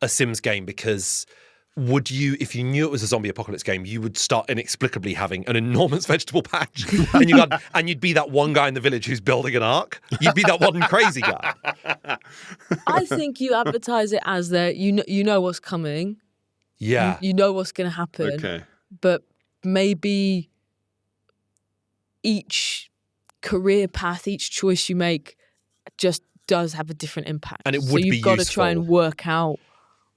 Speaker 5: Sims game? Because would you, if you knew it was a zombie apocalypse game, you would start inexplicably having an enormous vegetable patch, and you'd be that one guy in the village who's building an ark. You'd be that one crazy guy.
Speaker 6: I think you advertise it as that you know what's coming.
Speaker 5: Yeah.
Speaker 6: You know what's going to happen.
Speaker 4: Okay.
Speaker 6: But maybe each career path, each choice you make just does have a different impact.
Speaker 5: And it
Speaker 6: so
Speaker 5: would
Speaker 6: you've
Speaker 5: be
Speaker 6: got to try and
Speaker 5: useful.
Speaker 6: work out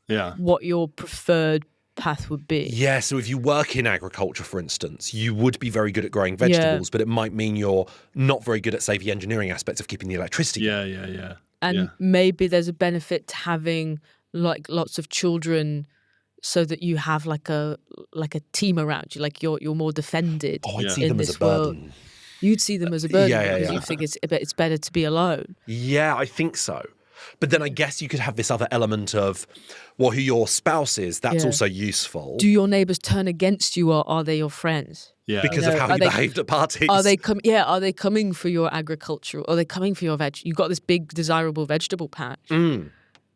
Speaker 4: Yeah.
Speaker 6: what your preferred path would be.
Speaker 5: Yeah, so if you work in agriculture, for instance, you would be very good at growing vegetables, but it might mean you're not very good at, say, the engineering aspects of keeping the electricity.
Speaker 4: Yeah.
Speaker 6: And maybe there's a benefit to having like lots of children, so that you have like a team around you, like you're more defended.
Speaker 5: Oh, I'd
Speaker 4: Yeah.
Speaker 5: see
Speaker 6: in
Speaker 5: them as
Speaker 6: this
Speaker 5: a burden.
Speaker 6: world. You'd see them as a burden
Speaker 5: Yeah,
Speaker 6: because
Speaker 5: yeah.
Speaker 6: you think it's better to be alone.
Speaker 5: Yeah, I think so. But then I guess you could have this other element of, well, who your spouse is. That's
Speaker 6: Yeah.
Speaker 5: also useful.
Speaker 6: Do your neighbours turn against you, or are they your friends?
Speaker 4: Yeah.
Speaker 5: because
Speaker 6: You
Speaker 5: of
Speaker 6: know,
Speaker 5: how
Speaker 6: are
Speaker 5: you
Speaker 6: they-
Speaker 5: behaved at parties.
Speaker 6: Are they coming for your agricultural? Are they coming for your veg? You've got this big desirable vegetable patch,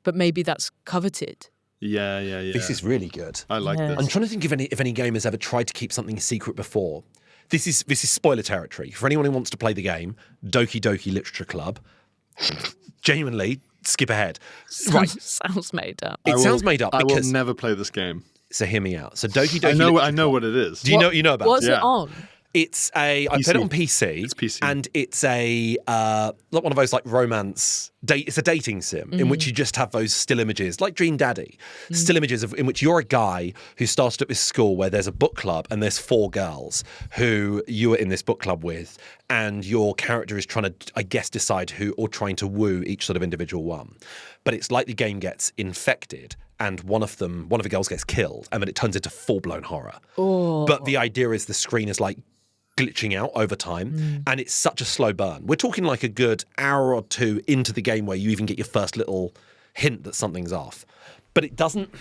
Speaker 6: but maybe that's coveted.
Speaker 4: Yeah.
Speaker 5: This is really good.
Speaker 4: I like
Speaker 6: Yeah.
Speaker 4: this.
Speaker 5: I'm trying to think if any game has ever tried to keep something a secret before. This is spoiler territory. For anyone who wants to play the game, Doki Doki Literature Club, genuinely, skip ahead. Right.
Speaker 6: Sounds made up.
Speaker 5: It sounds made up
Speaker 4: I will
Speaker 5: because...
Speaker 4: never play this game.
Speaker 5: So hear me out. So Doki Doki
Speaker 4: I know
Speaker 5: Literature
Speaker 4: what it is.
Speaker 5: Do you know about
Speaker 6: What's
Speaker 5: it?
Speaker 6: it on?
Speaker 5: It's I played it on PC.
Speaker 4: It's PC.
Speaker 5: And it's like one of those like romance it's a dating sim in which you just have those still images, like Dream Daddy. Still images in which you're a guy who started at this school where there's a book club and there's 4 girls who you are in this book club with, and your character is trying to, I guess, decide who, or trying to woo each sort of individual one. But it's like the game gets infected and one of the girls gets killed, and then it turns into full-blown horror. But the idea is the screen is like glitching out over time, and it's such a slow burn. We're talking like a good hour or 2 into the game where you even get your first little hint that something's off. But it doesn't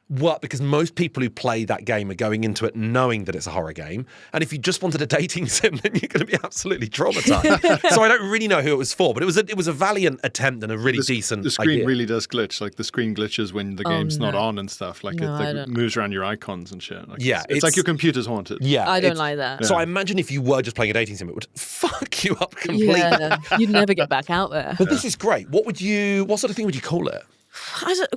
Speaker 5: work because most people who play that game are going into it knowing that it's a horror game. And if you just wanted a dating sim, then you're going to be absolutely traumatized. So I don't really know who it was for, but it was a valiant attempt and a really decent
Speaker 4: The screen
Speaker 5: idea.
Speaker 4: really does glitch. Like the screen glitches when the game's not on and stuff. Like
Speaker 6: No, I
Speaker 4: it
Speaker 6: don't.
Speaker 4: moves around your icons and shit. Like
Speaker 5: Yeah,
Speaker 4: it's like your computer's haunted.
Speaker 5: Yeah,
Speaker 6: I don't
Speaker 5: it's-
Speaker 6: like that.
Speaker 5: So I imagine if you were just playing a dating sim, it would fuck you up completely.
Speaker 6: Yeah, you'd never get back out there.
Speaker 5: But this is great. What sort of thing would you call it?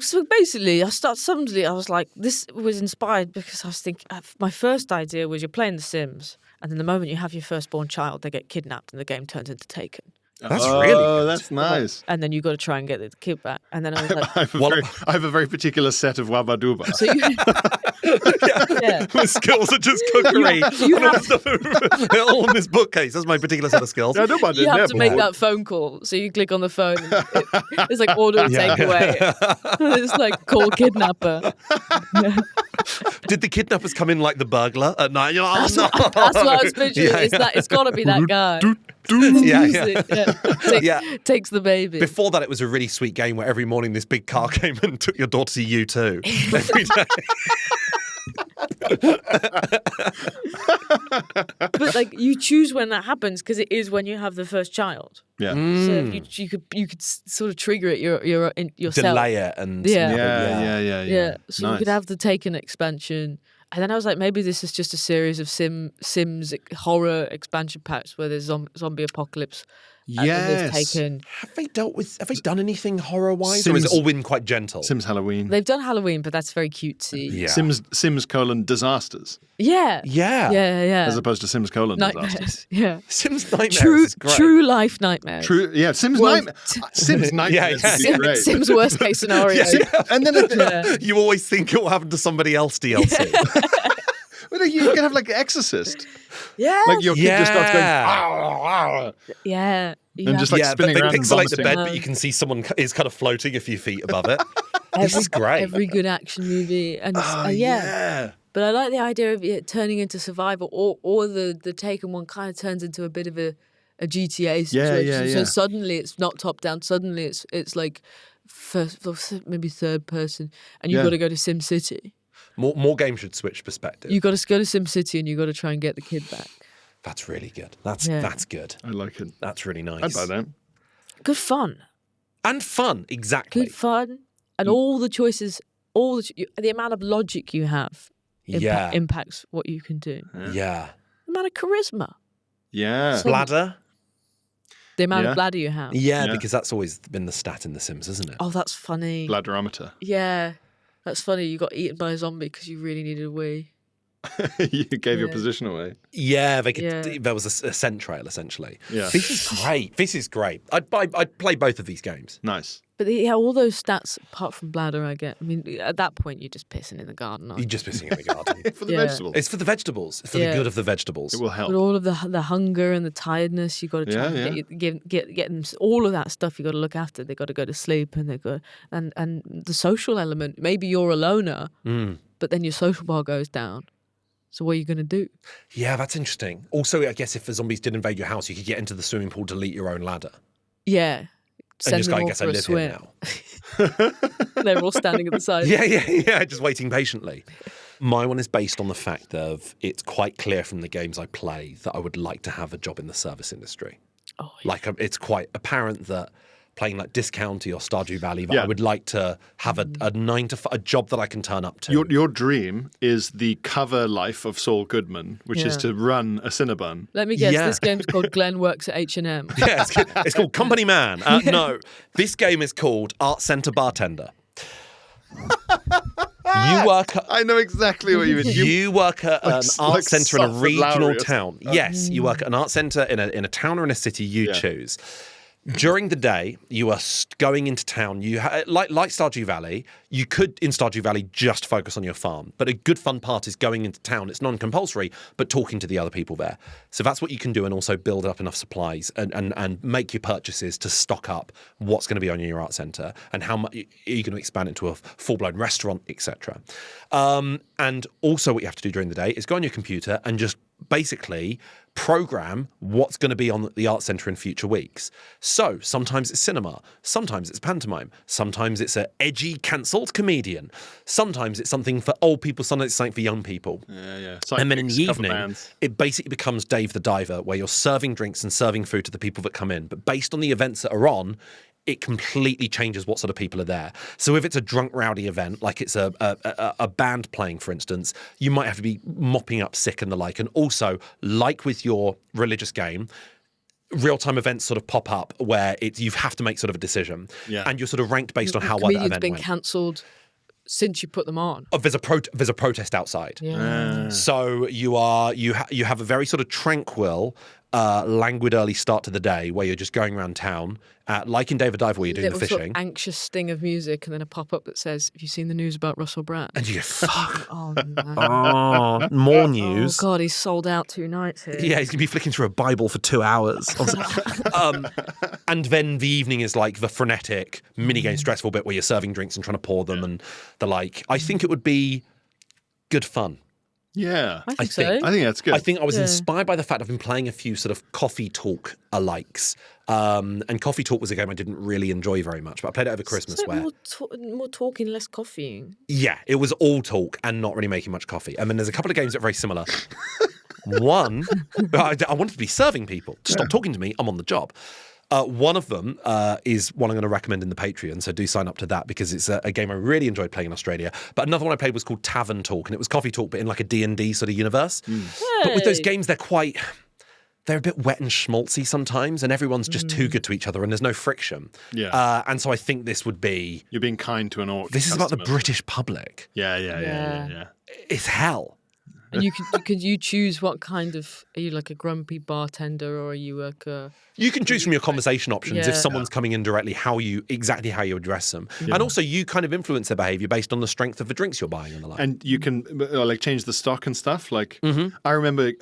Speaker 6: So basically, I was like, this was inspired because I was thinking, my first idea was you're playing The Sims, and then the moment you have your firstborn child, they get kidnapped and the game turns into Taken.
Speaker 5: That's really good.
Speaker 4: That's nice.
Speaker 6: And then you got to try and get the kid back. And then I was like,
Speaker 4: I have a very particular set of Wabaduba.
Speaker 6: so you, yeah.
Speaker 5: The skills are just cookery.
Speaker 6: You
Speaker 5: and all stuff all on this bookcase. That's my particular set of skills.
Speaker 4: I know about
Speaker 6: You
Speaker 4: it,
Speaker 6: have
Speaker 4: yeah,
Speaker 6: to make
Speaker 4: but-
Speaker 6: that phone call. So you click on the phone. And it's like order and takeaway. It's like call kidnapper.
Speaker 5: Did the kidnappers come in like the burglar at night? You're like,
Speaker 6: That's,
Speaker 5: oh, no.
Speaker 6: what, that's what I was picturing.
Speaker 5: Yeah,
Speaker 6: It's got to be that guy.
Speaker 5: Yeah,
Speaker 6: Use
Speaker 5: yeah.
Speaker 6: it,
Speaker 5: Yeah.
Speaker 6: Takes the baby.
Speaker 5: Before that, it was a really sweet game where every morning this big car came and took your daughter to U2 every day.
Speaker 6: But like you choose when that happens because it is when you have the first child.
Speaker 4: Yeah.
Speaker 6: So if you could sort of trigger it yourself.
Speaker 5: Delay it and
Speaker 6: Yeah. So you
Speaker 4: Nice.
Speaker 6: could have the Taken expansion. And then I was like, maybe this is just a series of Sims horror expansion packs where there's zombie apocalypse. And then there's
Speaker 4: Yes.
Speaker 6: Taken.
Speaker 5: Have they done anything horror wise, or has it all been quite gentle?
Speaker 4: Sims Halloween.
Speaker 6: They've done Halloween, but that's very cutesy.
Speaker 5: Yeah.
Speaker 4: Sims disasters
Speaker 6: Yeah.
Speaker 5: Yeah.
Speaker 6: Yeah.
Speaker 4: as opposed to Sims disasters.
Speaker 6: Nightmares. Yeah.
Speaker 5: Sims Nightmares
Speaker 6: True,
Speaker 5: is great.
Speaker 6: true life nightmares.
Speaker 4: True. Yeah. Sims
Speaker 6: Well,
Speaker 4: nightmare. Sims nightmares would be great.
Speaker 6: Sims worst case scenario.
Speaker 4: And then
Speaker 5: You always think it will happen to somebody else DLC.
Speaker 4: well, you can have like Exorcist.
Speaker 6: Yeah.
Speaker 4: Like your kid just starts going,
Speaker 5: Yeah.
Speaker 4: "Ah, ah,"
Speaker 6: Yeah.
Speaker 4: and just like
Speaker 5: yeah,
Speaker 4: spinning
Speaker 5: they
Speaker 4: around and
Speaker 5: pixelate the
Speaker 4: vomiting.
Speaker 5: bed, but you can see someone is kind of floating a few feet above it. This is great.
Speaker 6: Every good action movie. And
Speaker 4: Yeah.
Speaker 6: But I like the idea of it turning into survival, or the Taken one kind of turns into a bit of a GTA situation. So suddenly it's not top down. Suddenly it's like first, maybe third person, and you've got to go to Sim City.
Speaker 5: More games should switch perspective.
Speaker 6: You got to go to Sim City, and you got to try and get the kid back.
Speaker 5: That's really good. That's good.
Speaker 4: I like it.
Speaker 5: That's really nice.
Speaker 4: I'd buy that.
Speaker 6: Good fun.
Speaker 5: And fun, exactly.
Speaker 6: Good fun, and all the choices, the amount of logic you have impacts what you can do.
Speaker 5: Yeah.
Speaker 6: The amount of charisma,
Speaker 4: Yeah.
Speaker 5: Bladder.
Speaker 6: the amount
Speaker 4: Yeah.
Speaker 6: of bladder you have.
Speaker 5: Yeah,
Speaker 4: Yeah.
Speaker 5: because that's always been the stat in The Sims, isn't it?
Speaker 6: Oh, that's funny.
Speaker 4: Bladderometer.
Speaker 6: Yeah, that's funny. You got eaten by a zombie because you really needed a wee.
Speaker 4: You gave your
Speaker 6: Yeah.
Speaker 4: position away.
Speaker 5: Yeah, they could.
Speaker 6: Yeah.
Speaker 5: There was a scent trail essentially.
Speaker 4: Yeah.
Speaker 5: This is great. This is great. I'd play both of these games.
Speaker 4: Nice.
Speaker 6: But all those stats apart from bladder, I get. I mean, at that point, you're just pissing in the garden. Aren't
Speaker 5: You're
Speaker 6: you?
Speaker 5: just pissing in the garden.
Speaker 4: For the
Speaker 6: Yeah.
Speaker 4: vegetables.
Speaker 5: It's for the vegetables. It's for
Speaker 6: Yeah.
Speaker 5: the good of the vegetables.
Speaker 4: It will help.
Speaker 6: But all of the hunger and the tiredness, you got to try
Speaker 4: Yeah,
Speaker 6: and get them all of that stuff. You got to look after. They got to go to sleep, and they got and the social element. Maybe you're a loner, but then your social bar goes down. So what are you going to do?
Speaker 5: Yeah, that's interesting. Also, I guess if the zombies did invade your house, you could get into the swimming pool, delete your own ladder,
Speaker 6: Yeah,
Speaker 5: and just go, I
Speaker 6: all
Speaker 5: guess I
Speaker 6: for a
Speaker 5: live
Speaker 6: swim.
Speaker 5: here now.
Speaker 6: They're all standing at the side.
Speaker 5: Yeah, just waiting patiently. My one is based on the fact of it's quite clear from the games I play that I would like to have a job in the service industry.
Speaker 6: Oh,
Speaker 5: Like it's quite apparent that playing like Discounty or Stardew Valley, that
Speaker 4: Yeah.
Speaker 5: I would like to have a 9 to 5, a job that I can turn up to.
Speaker 4: Your dream is the cover life of Saul Goodman, which is
Speaker 6: Yeah.
Speaker 4: to run a Cinnabon.
Speaker 6: Let me guess.
Speaker 5: Yeah.
Speaker 6: This game's called Glenn Works at H&M.
Speaker 5: Yeah, it's called Company Man. No, this game is called Art Centre Bartender. You work at
Speaker 4: I know exactly what you mean.
Speaker 5: You work at an art
Speaker 4: like
Speaker 5: centre in a
Speaker 4: Salford
Speaker 5: regional
Speaker 4: Lowry or
Speaker 5: town. Yes, you work at an art centre in a town or in a city you choose. During the day, you are going into town. You like Stardew Valley. You could in Stardew Valley just focus on your farm, but a good fun part is going into town. It's non-compulsory, but talking to the other people there. So that's what you can do, and also build up enough supplies and make your purchases to stock up what's going to be on your art centre and how much are you going to expand into a full-blown restaurant, etc. And also, what you have to do during the day is go on your computer and just basically program what's going to be on the art centre in future weeks. So sometimes it's cinema, sometimes it's pantomime, sometimes it's an edgy cancelled comedian, sometimes it's something for old people, sometimes it's something for young people.
Speaker 4: Yeah.
Speaker 5: And then in the
Speaker 4: Sidekicks, cover
Speaker 5: evening,
Speaker 4: bands.
Speaker 5: it basically becomes Dave the Diver, where you're serving drinks and serving food to the people that come in. But based on the events that are on, it completely changes what sort of people are there. So if it's a drunk, rowdy event, like it's a band playing, for instance, you might have to be mopping up sick and the like. And also, like with your religious game, real-time events sort of pop up where you have to make sort of a decision.
Speaker 4: Yeah.
Speaker 5: And you're sort of ranked based on how well that
Speaker 6: Comedians
Speaker 5: event
Speaker 6: been
Speaker 5: went.
Speaker 6: cancelled since you put them on.
Speaker 5: Oh, there's a protest outside.
Speaker 6: Yeah.
Speaker 5: So you have a very sort of tranquil, languid early start to the day where you're just going around town, like in David Dive where you're doing the
Speaker 6: Little sort
Speaker 5: fishing.
Speaker 6: of anxious sting of music, and then a pop-up that says, "Have you seen the news about Russell Brand?"
Speaker 5: And you go, fuck.
Speaker 6: Oh no!
Speaker 5: More
Speaker 6: Oh
Speaker 5: news.
Speaker 6: God, he's sold out 2 nights here.
Speaker 5: Yeah, he's going to be flicking through a Bible for 2 hours. And then the evening is like the frenetic, minigame stressful bit where you're serving drinks and trying to pour them and the like. I think it would be good fun.
Speaker 4: Yeah.
Speaker 6: I think so.
Speaker 4: I think that's good.
Speaker 5: I think I was
Speaker 6: Yeah.
Speaker 5: inspired by the fact I've been playing a few sort of coffee talk alikes. And Coffee Talk was a game I didn't really enjoy very much, but I played it over Christmas
Speaker 6: Is it
Speaker 5: where,
Speaker 6: more talking, less coffeeing?
Speaker 5: yeah, it was all talk and not really making much coffee. I mean, there's a couple of games that are very similar. One, I wanted to be serving people. To stop talking to me, I'm on the job. One of them is one I'm going to recommend in the Patreon, so do sign up to that because it's a game I really enjoyed playing in Australia. But another one I played was called Tavern Talk, and it was coffee talk, but in like a D&D sort of universe. But with those games, they're a bit wet and schmaltzy sometimes, and everyone's just too good to each other, and there's no friction.
Speaker 4: Yeah.
Speaker 5: And so I think this would be...
Speaker 4: You're being kind to an orc.
Speaker 5: This is about the
Speaker 4: customer.
Speaker 5: British public.
Speaker 4: Yeah.
Speaker 5: It's hell.
Speaker 6: And could you choose what kind of, are you like a grumpy bartender or are you like a...
Speaker 5: You can choose from your conversation options if
Speaker 6: Yeah.
Speaker 5: someone's coming in directly, exactly how you address them. And also you kind of influence their behavior based on the strength of the drinks you're buying and the like.
Speaker 4: And you can like change the stock and stuff. Like I remember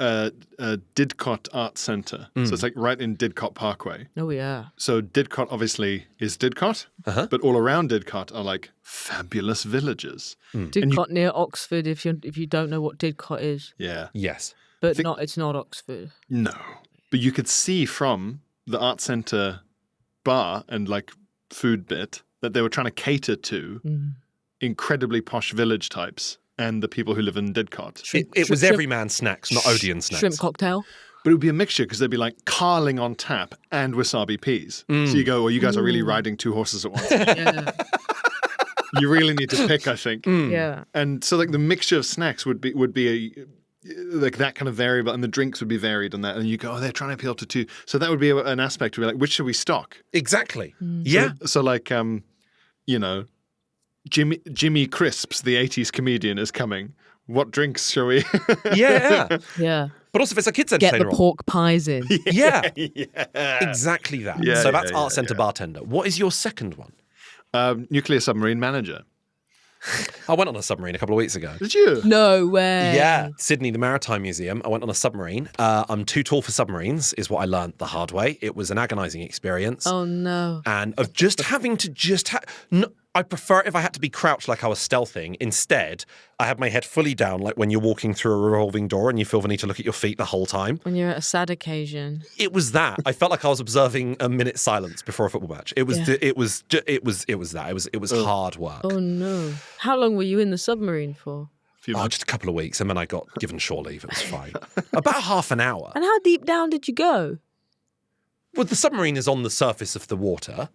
Speaker 4: Didcot Art Centre. So it's like right in Didcot Parkway.
Speaker 6: Oh, yeah.
Speaker 4: So Didcot obviously is Didcot, but all around Didcot are like fabulous villages.
Speaker 6: Didcot near Oxford, if you don't know what Didcot is.
Speaker 4: Yeah.
Speaker 5: Yes.
Speaker 6: But it's not Oxford.
Speaker 4: No. But you could see from the art centre bar and like food bit that they were trying to cater to incredibly posh village types and the people who live in Didcot.
Speaker 5: It was everyman's snacks, not Odeon snacks.
Speaker 6: Shrimp cocktail.
Speaker 4: But it would be a mixture because they'd be like carling on tap and wasabi peas. So you go, well, you guys are really riding two horses at once.
Speaker 6: Yeah.
Speaker 4: You really need to pick, I think.
Speaker 6: Yeah.
Speaker 4: And so like the mixture of snacks would be like that kind of variable, and the drinks would be varied on that. And you go, oh, they're trying to appeal to two. So that would be an aspect to be like, which should we stock?
Speaker 5: Exactly. Yeah.
Speaker 4: So like, you know, Jimmy Crisps, the 80s comedian, is coming. What drinks shall we?
Speaker 5: Yeah.
Speaker 6: Yeah.
Speaker 5: But also if it's a kids'
Speaker 6: Get
Speaker 5: entertainer
Speaker 6: the pork pies in.
Speaker 5: Yeah. Exactly that.
Speaker 4: Yeah,
Speaker 5: so that's
Speaker 4: yeah,
Speaker 5: Art Centre Bartender. What is your second one?
Speaker 4: Nuclear Submarine Manager.
Speaker 5: I went on a submarine a couple of weeks ago.
Speaker 4: Did you?
Speaker 6: No way.
Speaker 5: Yeah, Sydney, the Maritime Museum. I went on a submarine. I'm too tall for submarines, is what I learned the hard way. It was an agonising experience.
Speaker 6: Oh, no.
Speaker 5: And of just having to I prefer it if I had to be crouched like I was stealthing. Instead, I had my head fully down, like when you're walking through a revolving door and you feel the need to look at your feet the whole time.
Speaker 6: When you're at a sad occasion.
Speaker 5: It was that. I felt like I was observing a minute's silence before a football match. It was that. It was that. It was hard work.
Speaker 6: Oh, no. How long were you in the submarine for?
Speaker 5: Just a couple of weeks, and then I got given shore leave. It was fine. About half an hour.
Speaker 6: And how deep down did you go?
Speaker 5: Well, the submarine is on the surface of the water.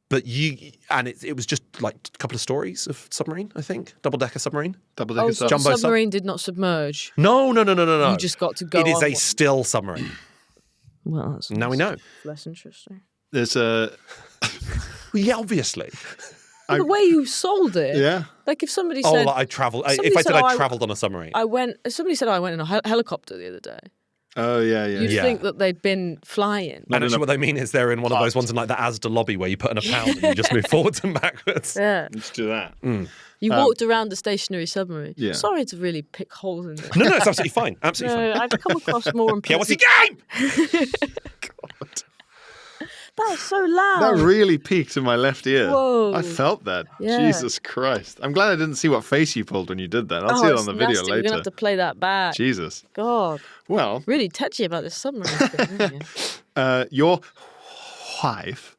Speaker 5: But it was just like a couple of stories of submarine, I think. Double-decker submarine.
Speaker 4: Double-decker
Speaker 6: So
Speaker 5: Jumbo
Speaker 6: the submarine did not submerge.
Speaker 5: No.
Speaker 6: You just got to go
Speaker 5: It is
Speaker 6: on
Speaker 5: a
Speaker 6: one.
Speaker 5: still submarine.
Speaker 6: Well, that's
Speaker 5: Now we know.
Speaker 6: less interesting.
Speaker 4: There's a...
Speaker 5: Well, yeah, obviously.
Speaker 6: The way you sold it.
Speaker 4: Yeah.
Speaker 6: Like if somebody
Speaker 5: Oh,
Speaker 6: said...
Speaker 5: like I travelled.
Speaker 6: somebody
Speaker 5: If I
Speaker 6: said,
Speaker 5: said
Speaker 6: "Oh,
Speaker 5: I travelled on a submarine.
Speaker 6: Somebody said, I went in a helicopter the other day.
Speaker 4: Oh, yeah.
Speaker 6: You'd think that they'd been flying.
Speaker 5: And actually what they mean is they're in one of those ones in like the Asda lobby where you put in a pound and you just move forwards and backwards.
Speaker 6: Yeah.
Speaker 4: Let's do that.
Speaker 6: You walked around the stationary submarine.
Speaker 4: Yeah.
Speaker 6: Sorry to really pick holes in there.
Speaker 5: No, it's absolutely fine. Absolutely
Speaker 6: No,
Speaker 5: fine.
Speaker 6: I've come across more
Speaker 5: Yeah, what's
Speaker 6: impressive.
Speaker 5: the game?
Speaker 6: That was so loud.
Speaker 4: That really peaked in my left ear.
Speaker 6: Whoa.
Speaker 4: I felt that.
Speaker 6: Yeah.
Speaker 4: Jesus Christ. I'm glad I didn't see what face you pulled when you did that. I'll see it on the video
Speaker 6: nasty. We're
Speaker 4: later.
Speaker 6: gonna have to play that back.
Speaker 4: Jesus.
Speaker 6: God,
Speaker 4: Well,
Speaker 6: really touchy about this submarine thing, aren't you?
Speaker 4: your wife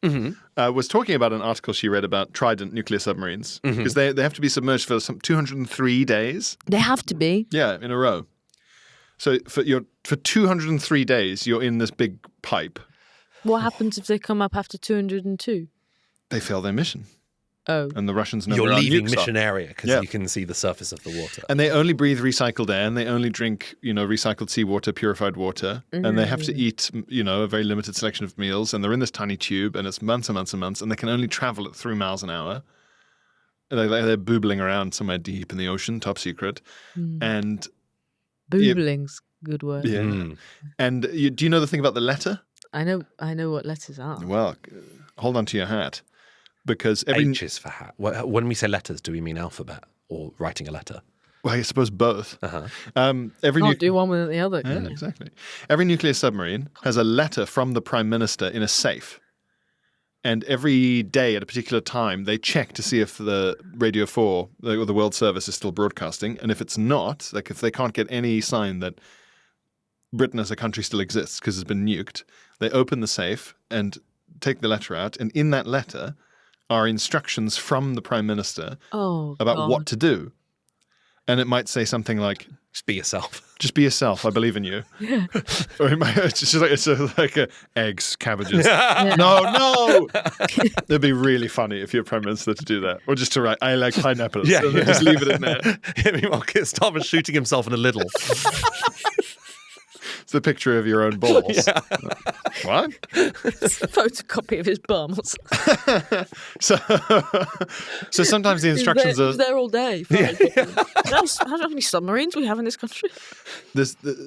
Speaker 4: was talking about an article she read about Trident nuclear submarines because they have to be submerged for some 203 days.
Speaker 6: They have to be.
Speaker 4: Yeah, in a row. So for 203 days, you're in this big pipe.
Speaker 6: What happens if they come up after 202?
Speaker 4: They fail their mission,
Speaker 6: Oh,
Speaker 4: and the Russians know
Speaker 5: You're
Speaker 4: where our
Speaker 5: leaving
Speaker 4: nukes are.
Speaker 5: mission area because
Speaker 4: Yeah.
Speaker 5: you can see the surface of the water.
Speaker 4: And they only breathe recycled air, and they only drink, recycled seawater, purified water, and they have to eat, a very limited selection of meals. And they're in this tiny tube, and it's months and months and months, and they can only travel at 3 miles an hour. And they're boobling around somewhere deep in the ocean, top secret, and
Speaker 6: boobling's a good word.
Speaker 4: yeah. And do you know the thing about the letter?
Speaker 6: I know what letters are.
Speaker 4: Well, hold on to your hat, because every
Speaker 5: H is for hat. When we say letters, do we mean alphabet or writing a letter?
Speaker 4: well, I suppose both. Every
Speaker 6: Can't do one without the other.
Speaker 4: Yeah,
Speaker 6: Can you?
Speaker 4: exactly. Every nuclear submarine has a letter from the Prime Minister in a safe. And every day at a particular time, they check to see if the Radio 4 or the World Service is still broadcasting. And if it's not, like if they can't get any sign that Britain as a country still exists because it's been nuked, they open the safe and take the letter out. And in that letter are instructions from the Prime Minister about what to do. And it might say something like,
Speaker 5: Just be yourself.
Speaker 4: just be yourself. I believe in you. Yeah. Or it might, it's like eggs, cabbages. No. It'd be really funny if you're Prime Minister to do that. Or just to write, I like pineapples.
Speaker 5: Yeah.
Speaker 4: And then just leave it in there.
Speaker 5: Meanwhile, Starmer's shooting himself in a little.
Speaker 4: It's the picture of your own balls.
Speaker 5: Yeah.
Speaker 4: What?
Speaker 6: It's a photocopy of his bums.
Speaker 4: So sometimes the instructions
Speaker 6: He's there all day. How many submarines we have in this country?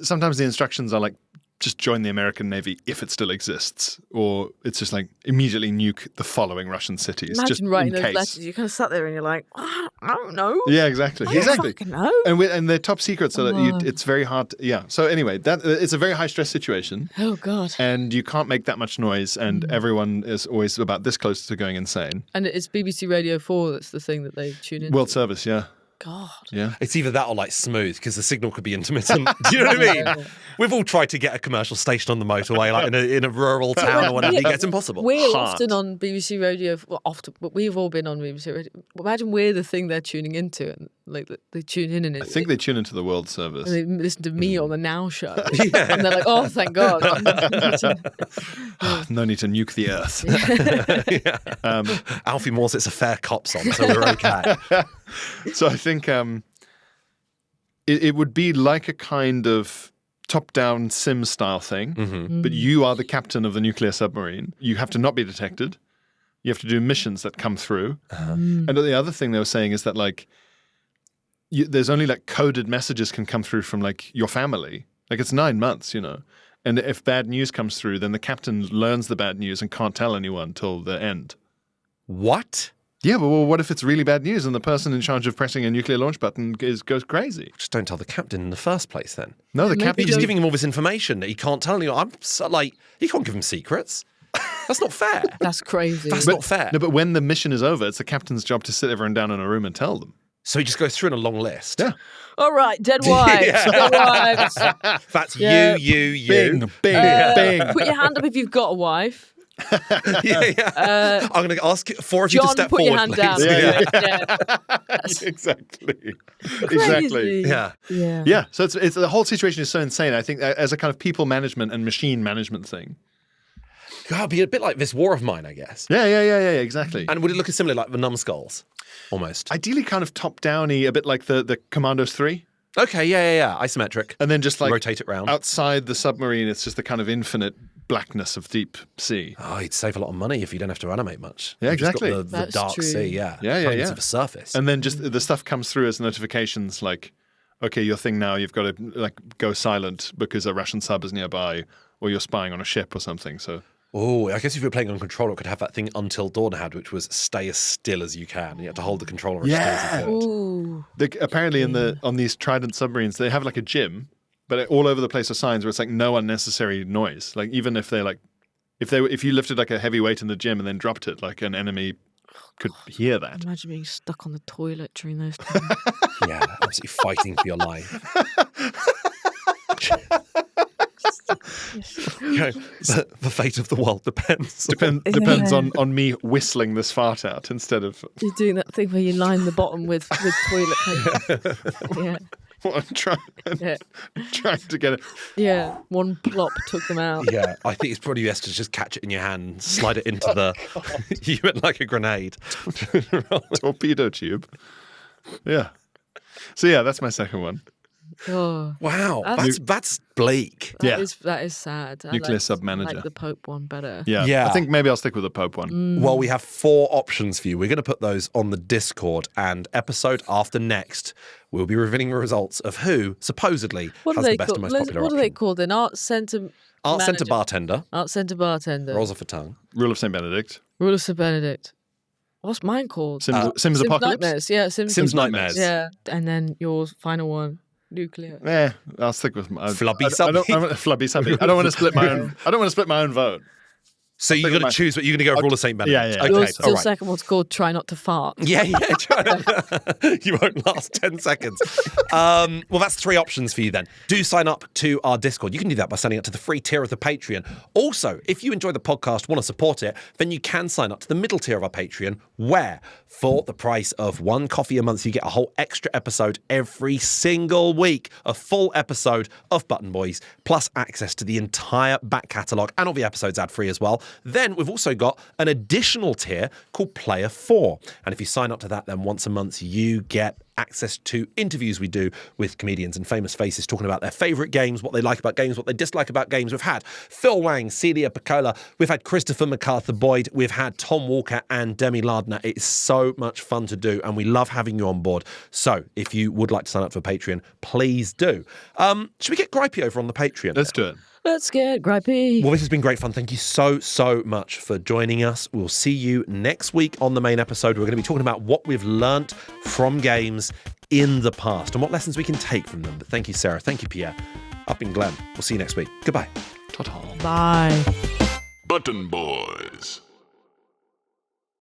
Speaker 4: Sometimes the instructions are like, just join the American Navy if it still exists. Or it's just like, immediately nuke the following Russian cities.
Speaker 6: Imagine
Speaker 4: just
Speaker 6: writing
Speaker 4: in
Speaker 6: those
Speaker 4: case.
Speaker 6: letters. You kind of sat there and you're like, I don't know.
Speaker 4: Yeah, exactly.
Speaker 6: I don't fucking know.
Speaker 4: And they're top secret, so that it's very hard. So anyway, it's a very high stress situation.
Speaker 6: Oh, God.
Speaker 4: And you can't make that much noise, and everyone is always about this close to going insane.
Speaker 6: And it's BBC Radio 4 that's the thing that they tune in.
Speaker 4: World Service, yeah.
Speaker 6: God.
Speaker 4: Yeah.
Speaker 5: It's either that or like smooth because the signal could be intermittent. Do you know what I mean? We've all tried to get a commercial station on the motorway, like in a rural town or whatever. It gets impossible.
Speaker 6: We're often on BBC Radio, but we've all been on BBC Radio. Imagine we're the thing they're tuning into, and like they tune in, and
Speaker 4: I think they tune into the World Service.
Speaker 6: and they listen to me on the Now Show, and they're like, "Oh, thank God!"
Speaker 4: No need to nuke the Earth.
Speaker 5: Alfie Moore sits a fair cops on, so we're okay.
Speaker 4: So I think it would be like a kind of top-down sim style thing, but you are the captain of the nuclear submarine. You have to not be detected. You have to do missions that come through. And the other thing they were saying is that like there's only like coded messages can come through from like your family. Like it's 9 months, you know. And if bad news comes through, then the captain learns the bad news and can't tell anyone till the end.
Speaker 5: What?
Speaker 4: Yeah, but well, what if it's really bad news and the person in charge of pressing a nuclear launch button goes crazy?
Speaker 5: Just don't tell the captain in the first place then.
Speaker 4: No, the
Speaker 6: Maybe
Speaker 4: captain...
Speaker 5: You're just giving him all this information that he can't tell anyone. I'm so, like, you can't give him secrets. That's not fair.
Speaker 6: That's crazy.
Speaker 5: That's not fair.
Speaker 4: No, but when the mission is over, it's the captain's job to sit everyone down in a room and tell them.
Speaker 5: So he just goes through in a long list.
Speaker 4: Yeah.
Speaker 6: All right, dead wives. Dead wives.
Speaker 5: That's
Speaker 6: Yeah.
Speaker 5: you.
Speaker 4: Bing, bing, bing.
Speaker 6: Put your hand up if you've got a wife.
Speaker 5: I'm going to ask four of you to
Speaker 6: John,
Speaker 5: step
Speaker 6: put
Speaker 5: forward,
Speaker 6: your hand
Speaker 5: please.
Speaker 6: down.
Speaker 4: Exactly.
Speaker 6: Crazy.
Speaker 4: Exactly.
Speaker 5: Yeah.
Speaker 6: Yeah.
Speaker 4: Yeah, so it's the whole situation is so insane. I think as a kind of people management and machine management thing.
Speaker 5: God, it'd be a bit like this war of mine, I guess.
Speaker 4: Yeah, exactly.
Speaker 5: And would it look similar like the numbskulls? Almost.
Speaker 4: Ideally kind of top-downy, a bit like the Commandos 3.
Speaker 5: Okay, yeah. Isometric.
Speaker 4: And then just like
Speaker 5: rotate it round.
Speaker 4: outside the submarine, it's just the kind of infinite blackness of deep sea.
Speaker 5: Oh, you'd save a lot of money if you don't have to animate much.
Speaker 4: Yeah,
Speaker 5: You've just got
Speaker 4: exactly.
Speaker 5: the
Speaker 6: That's
Speaker 5: dark
Speaker 6: true.
Speaker 5: sea, yeah.
Speaker 4: Yeah.
Speaker 5: Coming to the surface.
Speaker 4: And then just the stuff comes through as notifications like, okay, your thing now, you've got to like go silent because a Russian sub is nearby or you're spying on a ship or something. So
Speaker 5: Oh, I guess if you're playing on controller, it could have that thing Until Dawn had, which was stay as still as you can. You had to hold the controller as still as you could.
Speaker 6: Ooh.
Speaker 4: apparently on these Trident submarines, they have like a gym, but all over the place are signs where it's like no unnecessary noise. Like even if they like, if you lifted like a heavy weight in the gym and then dropped it, like an enemy could hear that.
Speaker 6: Imagine being stuck on the toilet during those times.
Speaker 5: Yeah, absolutely fighting for your life. The fate of the world depends.
Speaker 4: Depends on me whistling this fart out instead of
Speaker 6: You're doing that thing where you line the bottom with toilet paper. Yeah.
Speaker 4: I'm trying to get it.
Speaker 6: Yeah. One plop took them out.
Speaker 5: Yeah, I think it's probably best to just catch it in your hand, slide it into the you went like a grenade.
Speaker 4: Torpedo tube. Yeah. So yeah, that's my second one.
Speaker 6: Oh,
Speaker 5: Wow,
Speaker 6: That's-
Speaker 5: that's bleak.
Speaker 4: Yeah.
Speaker 6: that is sad. I
Speaker 4: Nuclear
Speaker 6: like,
Speaker 4: sub manager.
Speaker 6: like the Pope one better.
Speaker 4: Yeah.
Speaker 5: Yeah.
Speaker 4: I think maybe I'll stick with the Pope one.
Speaker 5: Well, we have 4 options for you. We're going to put those on the Discord, and episode after next, we'll be revealing the results of who supposedly
Speaker 6: What
Speaker 5: has
Speaker 6: are
Speaker 5: the
Speaker 6: they
Speaker 5: best
Speaker 6: called?
Speaker 5: and most popular
Speaker 6: What are
Speaker 5: option.
Speaker 6: they called? An art centre.
Speaker 5: Art Centre
Speaker 6: manager.
Speaker 5: Bartender,
Speaker 6: Art centre bartender.
Speaker 5: rolls off a tongue.
Speaker 4: Rule of St. Benedict.
Speaker 6: Rule of Sir Benedict. What's mine called?
Speaker 4: Sims Apocalypse.
Speaker 6: Nightmares. Yeah,
Speaker 5: Sims Nightmares.
Speaker 6: Yeah, and then your final one, nuclear.
Speaker 4: I'll stick with my
Speaker 5: Flubby
Speaker 4: I don't-
Speaker 5: Subby.
Speaker 4: Flubby Subby. I don't want to split my own. I don't want to split my own vote.
Speaker 5: So you're going to choose what you're going to go for all the same benefits.
Speaker 4: Yeah.
Speaker 5: Okay,
Speaker 6: Your second one's called Try Not to Fart.
Speaker 5: Yeah. You won't last 10 seconds. Well, that's 3 options for you then. Do sign up to our Discord. You can do that by signing up to the free tier of the Patreon. Also, if you enjoy the podcast, want to support it, then you can sign up to the middle tier of our Patreon, where for the price of 1 coffee a month, you get a whole extra episode every single week, a full episode of Button Boys, plus access to the entire back catalogue and all the episodes ad-free as well. Then we've also got an additional tier called Player 4. And if you sign up to that, then once a month you get access to interviews we do with comedians and famous faces talking about their favourite games, what they like about games, what they dislike about games. We've had Phil Wang, Celia Piccola, we've had Christopher MacArthur-Boyd, we've had Tom Walker and Demi Lardner. It is so much fun to do and we love having you on board. So if you would like to sign up for Patreon, please do. Should we get Gripey over on the Patreon?
Speaker 4: Let's do it.
Speaker 6: Let's get gripey.
Speaker 5: Well, this has been great fun. Thank you so much for joining us. We'll see you next week on the main episode. We're going to be talking about what we've learnt from games in the past and what lessons we can take from them. But thank you, Sarah. Thank you, Pierre. I've been Glenn. We'll see you next week. Goodbye.
Speaker 4: Ta-ta.
Speaker 6: Bye.
Speaker 8: Button Boys.